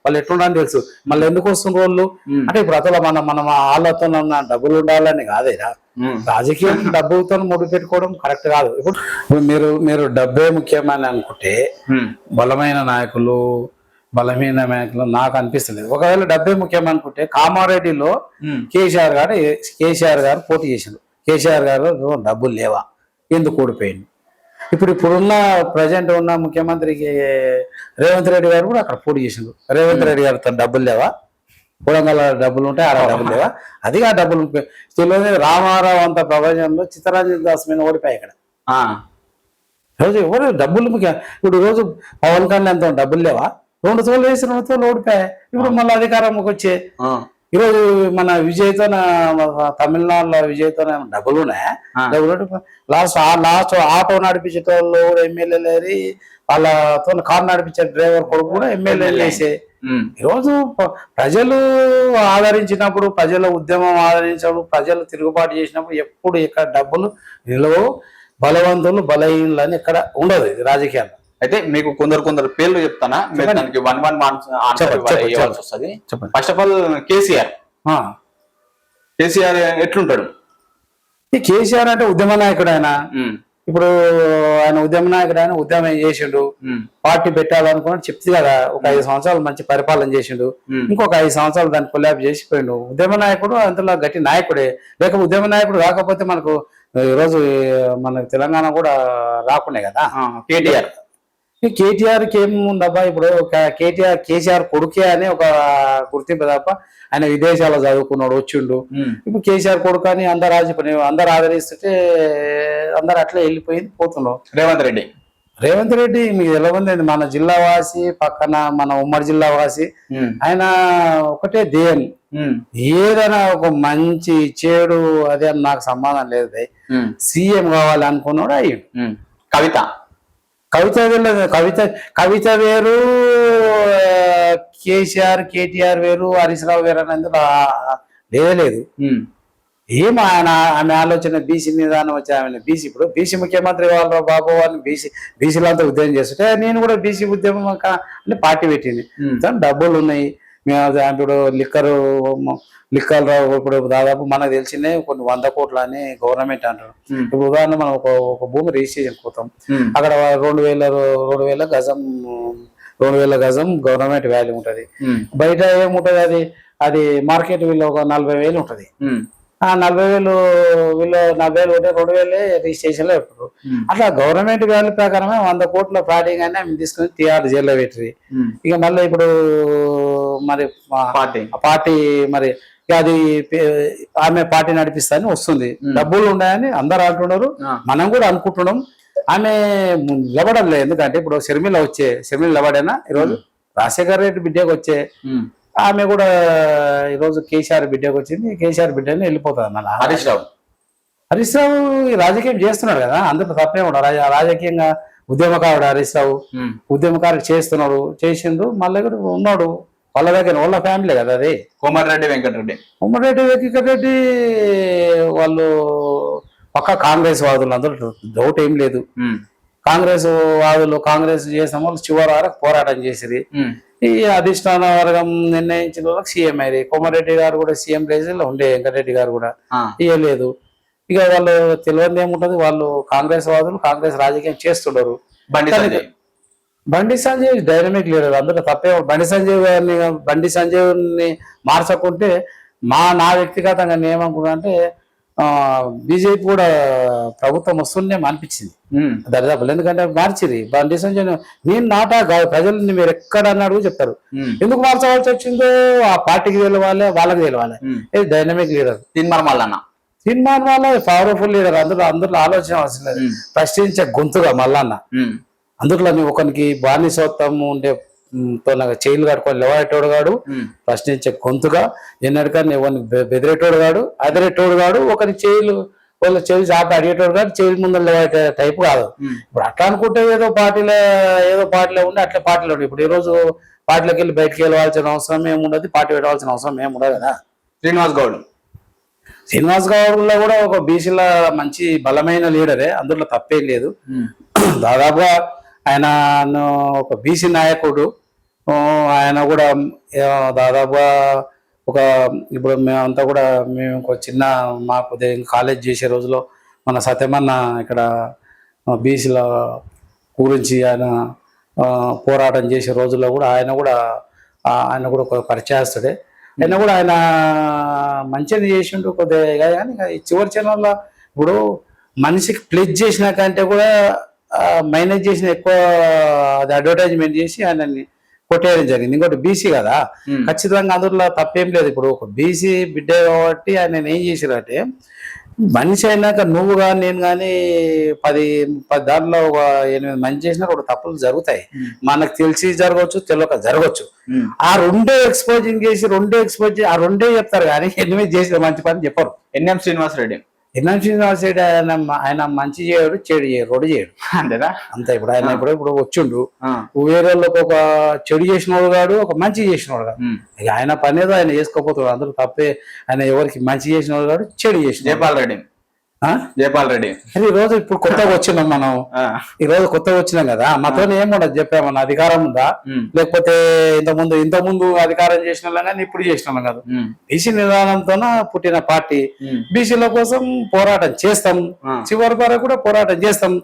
Speaker 2: వాళ్ళు ఎట్లుండని తెలుసు. మళ్ళీ ఎందుకు వస్తున్న వాళ్ళు అంటే ఇప్పుడు అతను మనం వాళ్ళతో డబ్బులు ఉండాలని కాదేరా, రాజకీయం డబ్బులతో ముడి పెట్టుకోవడం కరెక్ట్ కాదు. ఇప్పుడు మీరు డబ్బే ముఖ్యమని అనుకుంటే బలమైన నాయకులు నాకు అనిపిస్తుంది. ఒకవేళ డబ్బే ముఖ్యం అనుకుంటే కామారెడ్డిలో కేసీఆర్ గారు పోటీ చేసిండు. కేసీఆర్ గారు డబ్బులు లేవా, ఎందుకు ఓడిపోయింది. ఇప్పుడున్న ప్రజెంట్ ఉన్న ముఖ్యమంత్రికి రేవంత్ రెడ్డి గారు కూడా అక్కడ పోటీ చేసిండు. రేవంత్ రెడ్డి గారితో డబ్బులు లేవా, కొడంగల్ డబ్బులు ఉంటాయి, ఆడ డబ్బులు లేవా, అది ఆ డబ్బులు తెలియదు. రామారావు అంత ప్రపంచంలో చిత్తరంజన్ దాస్ మీద ఓడిపోయి ఇక్కడ. రోజు ఎవరు డబ్బులు ముఖ్యం. ఇప్పుడు రోజు పవన్ కళ్యాణ్ ఎంత డబ్బులు లేవా, 2 తోలు వేసి 2 తోలు ఓడిపోయాయి. ఇప్పుడు మళ్ళీ అధికారంకి వచ్చే ఈరోజు మన విజయ్తో తమిళనాడులో విజయ్తో డబ్బులు ఉన్నాయా, డబ్బులు లాస్ట్ ఆటో నడిపించేటోళ్ళు ఎమ్మెల్యే లేరు, వాళ్ళతో కారు నడిపించే డ్రైవర్ కొడుకు కూడా ఎమ్మెల్యే వేసే. ఈరోజు ప్రజలు ఆదరించినప్పుడు, ప్రజల ఉద్యమం ఆదరించినప్పుడు, ప్రజలు తిరుగుబాటు చేసినప్పుడు ఎప్పుడు ఇక్కడ డబ్బులు నిలవు, బలవంతులు బలహీనులు అని ఎక్కడ ఉండదు ఇది రాజకీయాలు.
Speaker 1: అయితే మీకు కొందరు పేర్లు చెప్తానా, మీరు దానికి 1 ఆన్సర్ ఇవ్వాల్సి వస్తుంది. ఫస్ట్ ఆఫ్ ఆల్ కేసీఆర్ ఎట్లుంటాడు?
Speaker 2: ఈ కేసీఆర్ అంటే ఉద్యమ నాయకుడు ఆయన. ఇప్పుడు ఆయన ఉద్యమ నాయకుడు, ఆయన ఉద్యమం చేసిండు, పార్టీ పెట్టాలనుకున్నాడు చెప్తే కదా. ఒక 5 సంవత్సరాలు మంచి పరిపాలన చేసిండు, ఇంకొక 5 సంవత్సరాలు దాన్ని కొల్లాబ్ చేసిపోయిండు. ఉద్యమ నాయకుడు అందులో గట్టి నాయకుడే. లేక ఉద్యమ నాయకుడు రాకపోతే మనకు ఈరోజు మన తెలంగాణ కూడా రాకునే కదా. కేటీఆర్కి ఏముందబ్బా, ఇప్పుడు కేసీఆర్ కొడుకే అని ఒక గుర్తింపు తప్ప ఆయన విదేశాల్లో చదువుకున్నాడు వచ్చిండు. ఇప్పుడు కేసీఆర్ కొడుకు అని అందరు ఆదరిస్తుంటే అందరు అట్లా వెళ్ళిపోయింది పోతున్నాడు. రేవంత్ రెడ్డి మీకు ఎలా ఉంది, మన జిల్లా వాసి, పక్కన మన ఉమ్మడి జిల్లా వాసి. ఆయన ఒకటే ధ్యేయం, ఏదైనా ఒక మంచి చెడు అదే నాకు సంబంధం లేదు, సీఎం కావాలి అనుకున్నాడు అయ్యిండు. కవిత వేరు, కేటీఆర్ వేరు, హరీష్ రావు వేరు అనేది లేదు. ఆమె ఆలోచన బీసీ నిదానం వచ్చి ఆమె బీసీ, ఇప్పుడు బీసీ ముఖ్యమంత్రి వాళ్ళ బాబు అని బీసీలంతా ఉద్యమం చేస్తుంటే నేను కూడా బీసీ ఉద్యమం అని పార్టీ పెట్టింది. డబ్బులు ఉన్నాయి, ఇప్పుడు లిక్కర్ ఇప్పుడు దాదాపు మనకు తెలిసిందే కొన్ని 100 కోట్లు అని గవర్నమెంట్ అంటారు. ఇప్పుడు ఉదాహరణ మనం ఒక భూమి రిజిస్ట్రేషన్ పోతాం, అక్కడ 2000 గజం గవర్నమెంట్ వాల్యూ ఉంటది. బయట ఏముంటది, అది మార్కెట్ విలువ ఒక 40,000 ఉంటది. ఆ 40,000 ఉంటే 2,000 రిజిస్ట్రేషన్ లో పెట్టారు. అట్లా గవర్నమెంట్ వాల్యూ ప్రకారమే 100 కోట్ల ఫ్రాడింగ్ అని ఆమె తీసుకుని TR జైల్లో పెట్టింది. ఇక మళ్ళీ ఇప్పుడు మరి పార్టీ మరి అది ఆమె పార్టీ నడిపిస్తాని వస్తుంది, డబ్బులు ఉన్నాయని అందరు అంటున్నారు, మనం కూడా అనుకుంటున్నాం. ఆమె నిలబడం లేదు, ఎందుకంటే ఇప్పుడు షర్మిల నిలబడేనా ఈరోజు రాజశేఖర్ రెడ్డి బిడ్డకు వచ్చే, ఆమె కూడా ఈరోజు కేసీఆర్ బిడ్డకు వచ్చింది, కేసీఆర్ బిడ్డని వెళ్ళిపోతుంది అన్న. హరీష్ రావు రాజకీయం చేస్తున్నాడు కదా, అందులో తప్పే ఉండదు. రాజకీయంగా ఉద్యమకారుడు హరీష్ రావు, ఉద్యమకారుడు చేసిండు, మళ్ళీ కూడా ఉన్నాడు. వాళ్ళ దగ్గర వాళ్ళ ఫ్యామిలీ కదా అది.
Speaker 1: కోమటిరెడ్డి
Speaker 2: వెంకటరెడ్డి వాళ్ళు పక్క కాంగ్రెస్ వాదులు, అందులో డౌట్ ఏం లేదు. కాంగ్రెస్ చేసిన వాళ్ళు చివరి వరకు పోరాటం చేసిరి. ఈ అధిష్టాన వర్గం నిర్ణయించిన వాళ్ళకి సీఎం అయ్యి, కోమటిరెడ్డి గారు కూడా సీఎం ప్లేస్లో ఉండే, వెంకటరెడ్డి గారు కూడా ఇవ్వలేదు. ఇక వాళ్ళు తెలియదు ఏముంటది, వాళ్ళు కాంగ్రెస్ వాదులు, కాంగ్రెస్ రాజకీయం చేస్తున్నారు. బండి సంజయ్ డైనమిక్ లీడర్, అందులో తప్పే. బండి సంజయ్ని మార్చకుంటే నా వ్యక్తిగతంగా ఏమనుకున్నా అంటే బీజేపీ కూడా ప్రభుత్వం వస్తుండే అనిపించింది దరిదాపులు. ఎందుకంటే మార్చిరి బండి సంజయ్, నేను ప్రజల్ని మీరు ఎక్కడ అన్నాడు చెప్తారు. ఎందుకు మార్చవలసి వచ్చిందో ఆ పార్టీకి తెలవాలి, వాళ్ళకి తెలవాలి. ఇది డైనమిక్ లీడర్. తీర్మానం వల్ల పవర్ఫుల్ లీడర్, అందులో ఆలోచన అవసరం లేదు. ప్రశ్నించే గొంతుగా మల్లన్న, అందులో ఒకరికి బానిసత్వం ఉండే చైలు కట్టుకొని లేవటోడు గాడు, ప్రశ్నించే గొంతుగా ఎన్నటికన్నా ఎవరిని బెదిరేటోడు గాడు, అదిరేటోడు గాడు, ఒకరి చైలు వాళ్ళు చెవి చాపి అడిగేటోడు కాదు, చెవి ముందర టైప్ కాదు. ఇప్పుడు అట్లా అనుకుంటే ఏదో పార్టీలో ఉండి అట్లా పార్టీలో ఉండి ఇప్పుడు ఈ రోజు పార్టీలోకి వెళ్ళి బయటకు వెళ్ళవలసిన అవసరం ఏముండదు, పార్టీ పెట్టవలసిన అవసరం ఏముండదు కదా.
Speaker 1: శ్రీనివాస్
Speaker 2: గౌడ్లో కూడా ఒక బీసీల మంచి బలమైన లీడరే, అందులో తప్పేం లేదు. దాదాపుగా ఆయన ఒక బీసీ నాయకుడు. ఆయన కూడా దాదాపుగా ఒక ఇప్పుడు మేమంతా కూడా మేము ఒక చిన్న మాకు కాలేజ్ చేసే రోజులో మన సత్యమన్న ఇక్కడ బీసీల గురించి ఆయన పోరాటం చేసే రోజుల్లో కూడా ఆయన కూడా ఒక పరిచయస్తుడే. అయినా కూడా ఆయన మంచిగా చేసిండు కొద్దిగా. కానీ చివరి ఛానల్లో ఇప్పుడు మనిషికి ప్లెజ్ చేసిన కంటే కూడా మైనేజ్ చేసిన ఎక్కువ అది అడ్వర్టైజ్మెంట్ చేసి ఆయనని కొట్టేయడం జరిగింది. ఇంకోటి బీసీ కదా, ఖచ్చితంగా అందులో తప్పేం లేదు. ఇప్పుడు ఒక బీసీ బిడ్డ కాబట్టి ఆయన ఏం చేసిరంటే, మనిషి అయినాక నువ్వు కానీ నేను కానీ 10 దాంట్లో ఒక 8 మంచి చేసినా కూడా తప్పులు జరుగుతాయి. మనకు తెలిసి జరగవచ్చు, తెలియక జరగవచ్చు. ఆ రెండే ఎక్స్పోజింగ్ చేసి ఆ రెండే చెప్తారు కానీ 8 చేసిన మంచి పని చెప్పరు.
Speaker 1: ఎన్ఎం శ్రీనివాసరెడ్డి
Speaker 2: ఆయన మంచి చేయడు, చెడు చేయడు, రోడ్డు చేయడు
Speaker 1: అంతేనా?
Speaker 2: అంతే. ఇప్పుడు ఆయన ఇప్పుడు వచ్చిండు, వేరే వాళ్ళకి ఒక చెడు చేసినోడు కాడు, ఒక మంచి చేసినోడు కాదు. ఇక ఆయన పని ఏదో ఆయన చేసుకోపోతాడు, అందరూ తప్పే. ఆయన ఎవరికి మంచి చేసినోడు కాడు, చెడు చేసిన. జయపాల్ రెడ్డి ఈ రోజు ఇప్పుడు కొత్తగా వచ్చినాం మనం, ఈ రోజు కొత్తగా వచ్చినాం కదా, మాతో ఏముండదు చెప్పామన్న అధికారం ఉందా, లేకపోతే ఇంతకుముందు అధికారం చేసిన వాళ్ళం కానీ ఇప్పుడు చేసిన వాళ్ళం కాదు. బీసీ నిదానంతో పుట్టిన పార్టీ, బీసీల కోసం పోరాటం చేస్తాం, చివరి వరకు కూడా పోరాటం చేస్తాం.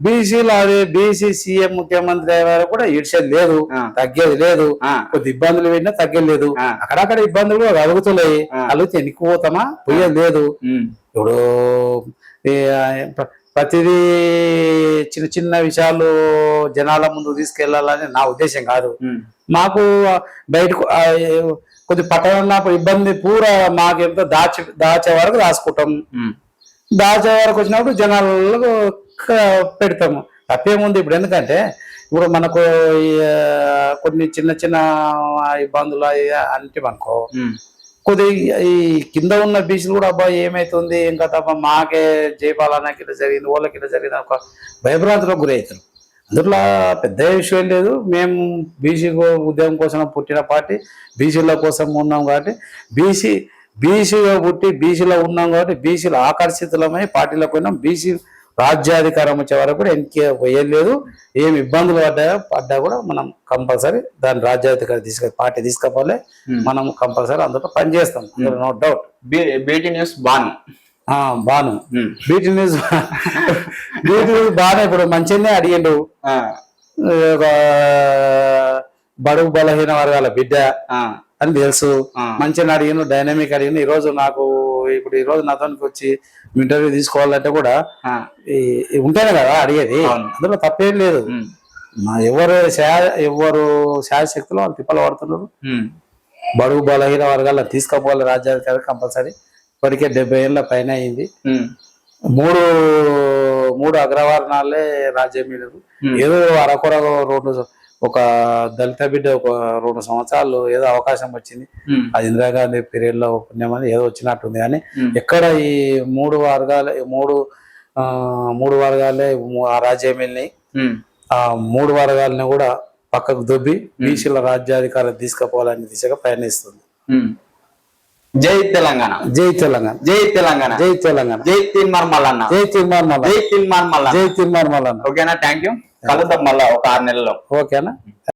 Speaker 2: బీసీలో అదే బీసీ సీఎం ముఖ్యమంత్రి అయ్యే వరకు కూడా ఇడిసేది లేదు, తగ్గేది లేదు. కొద్ది ఇబ్బందులు పెట్టినా తగ్గేది లేదు. అక్కడక్కడ ఇబ్బందులు కూడా కలుగుతున్నాయి, కలిగితే ఎన్నికపోతామా, పోయేది లేదు. ఇప్పుడు ప్రతిదీ చిన్న చిన్న విషయాలు జనాల ముందు తీసుకెళ్లాలని నా ఉద్దేశం కాదు. మాకు బయటకు కొద్ది పట్టణ ఇబ్బంది పూరా మాకెంతో దాచే వరకు రాసుకుంటాం. దాచే వరకు వచ్చినప్పుడు జనాలకు పెడతాము, తప్పేముంది. ఇప్పుడు ఎందుకంటే ఇప్పుడు మనకు కొన్ని చిన్న చిన్న ఇబ్బందులు అంటే మనకో కొద్దిగా ఈ కింద ఉన్న బీసీలు కూడా అబ్బాయి ఏమైతుంది ఇంకా తప్ప మాకే జయపాలన్నకి ఇట్లా జరిగింది, వాళ్ళకి ఇట్లా జరిగింది ఒక భయభ్రాంతులకు గురవుతారు. అందులో పెద్ద విషయం లేదు. మేము బీసీ ఉద్యమం కోసం పుట్టిన పార్టీ, బీసీల కోసం ఉన్నాం కాబట్టి బీసీగా పుట్టి బీసీలో ఉన్నాం కాబట్టి బీసీలు ఆకర్షితులమై పార్టీలో పోయినాం. బీసీ రాజ్యాధికారం వచ్చే వరకు కూడా ఎన్నికే పోయలేదు. ఏమి ఇబ్బందులు పడ్డా కూడా మనం కంపల్సరీ దాని రాజ్యాధికారం పార్టీ తీసుకపోలే, మనం కంపల్సరీ అందులో పనిచేస్తాం, నో డౌట్.
Speaker 1: బీటీ న్యూస్ బాను బీటీ న్యూస్
Speaker 2: బాగా ఇప్పుడు మంచిగానే అడిగిండు. బడుగు బలహీన వర్గాల బిడ్డ అని తెలుసు, మంచిగా అడిగిన, డైనమిక్ అడిగిన. ఈ రోజు నాతో వచ్చి ఇంటర్వ్యూ తీసుకోవాలంటే కూడా ఉంటేనే కదా అడిగేది, అందులో తప్పేం లేదు. ఎవరు శాయశక్తులు వాళ్ళు తిప్పలు పడుతున్నారు. బడుగు బలహీన వర్గాలను తీసుకపోవాలి రాజ్యాధికారి కంపల్సరీ. ఇప్పటికే 70 ఏళ్ళ పైన అయింది. మూడు అగ్రవర్ణాలే రాజ్యం మీద. ఏదో అరకొర ఒక దళిత బిడ్డ ఒక 2 సంవత్సరాలు ఏదో అవకాశం వచ్చింది, అది ఇందిరాగాంధీ పీరియడ్ లో పుణ్యమని ఏదో వచ్చినట్టుంది. కానీ ఎక్కడ ఈ మూడు వర్గాలే ఆ రాజ్యం వెళ్ళినాయి. ఆ 3 వర్గాలని కూడా పక్కకు దొబ్బి బీసీల రాజ్యాధికారం తీసుకుపోవాలని దిశగా ప్రయాణిస్తుంది.
Speaker 1: జై తెలంగాణ,
Speaker 2: జై తెలంగాణ,
Speaker 1: జై తెలంగాణ,
Speaker 2: జై తెలంగాణ,
Speaker 1: జై తీన్మార్ మల్లన్న,
Speaker 2: జై తీన్మార్ మల్లన్న,
Speaker 1: జై తీన్మార్ మల్లన్న,
Speaker 2: జై తీన్మార్ మల్లన్న.
Speaker 1: ఓకేనా? Thank you. కలుద్దాం మళ్ళా ఒక 6 నెలల్లో.
Speaker 2: ఓకేనా?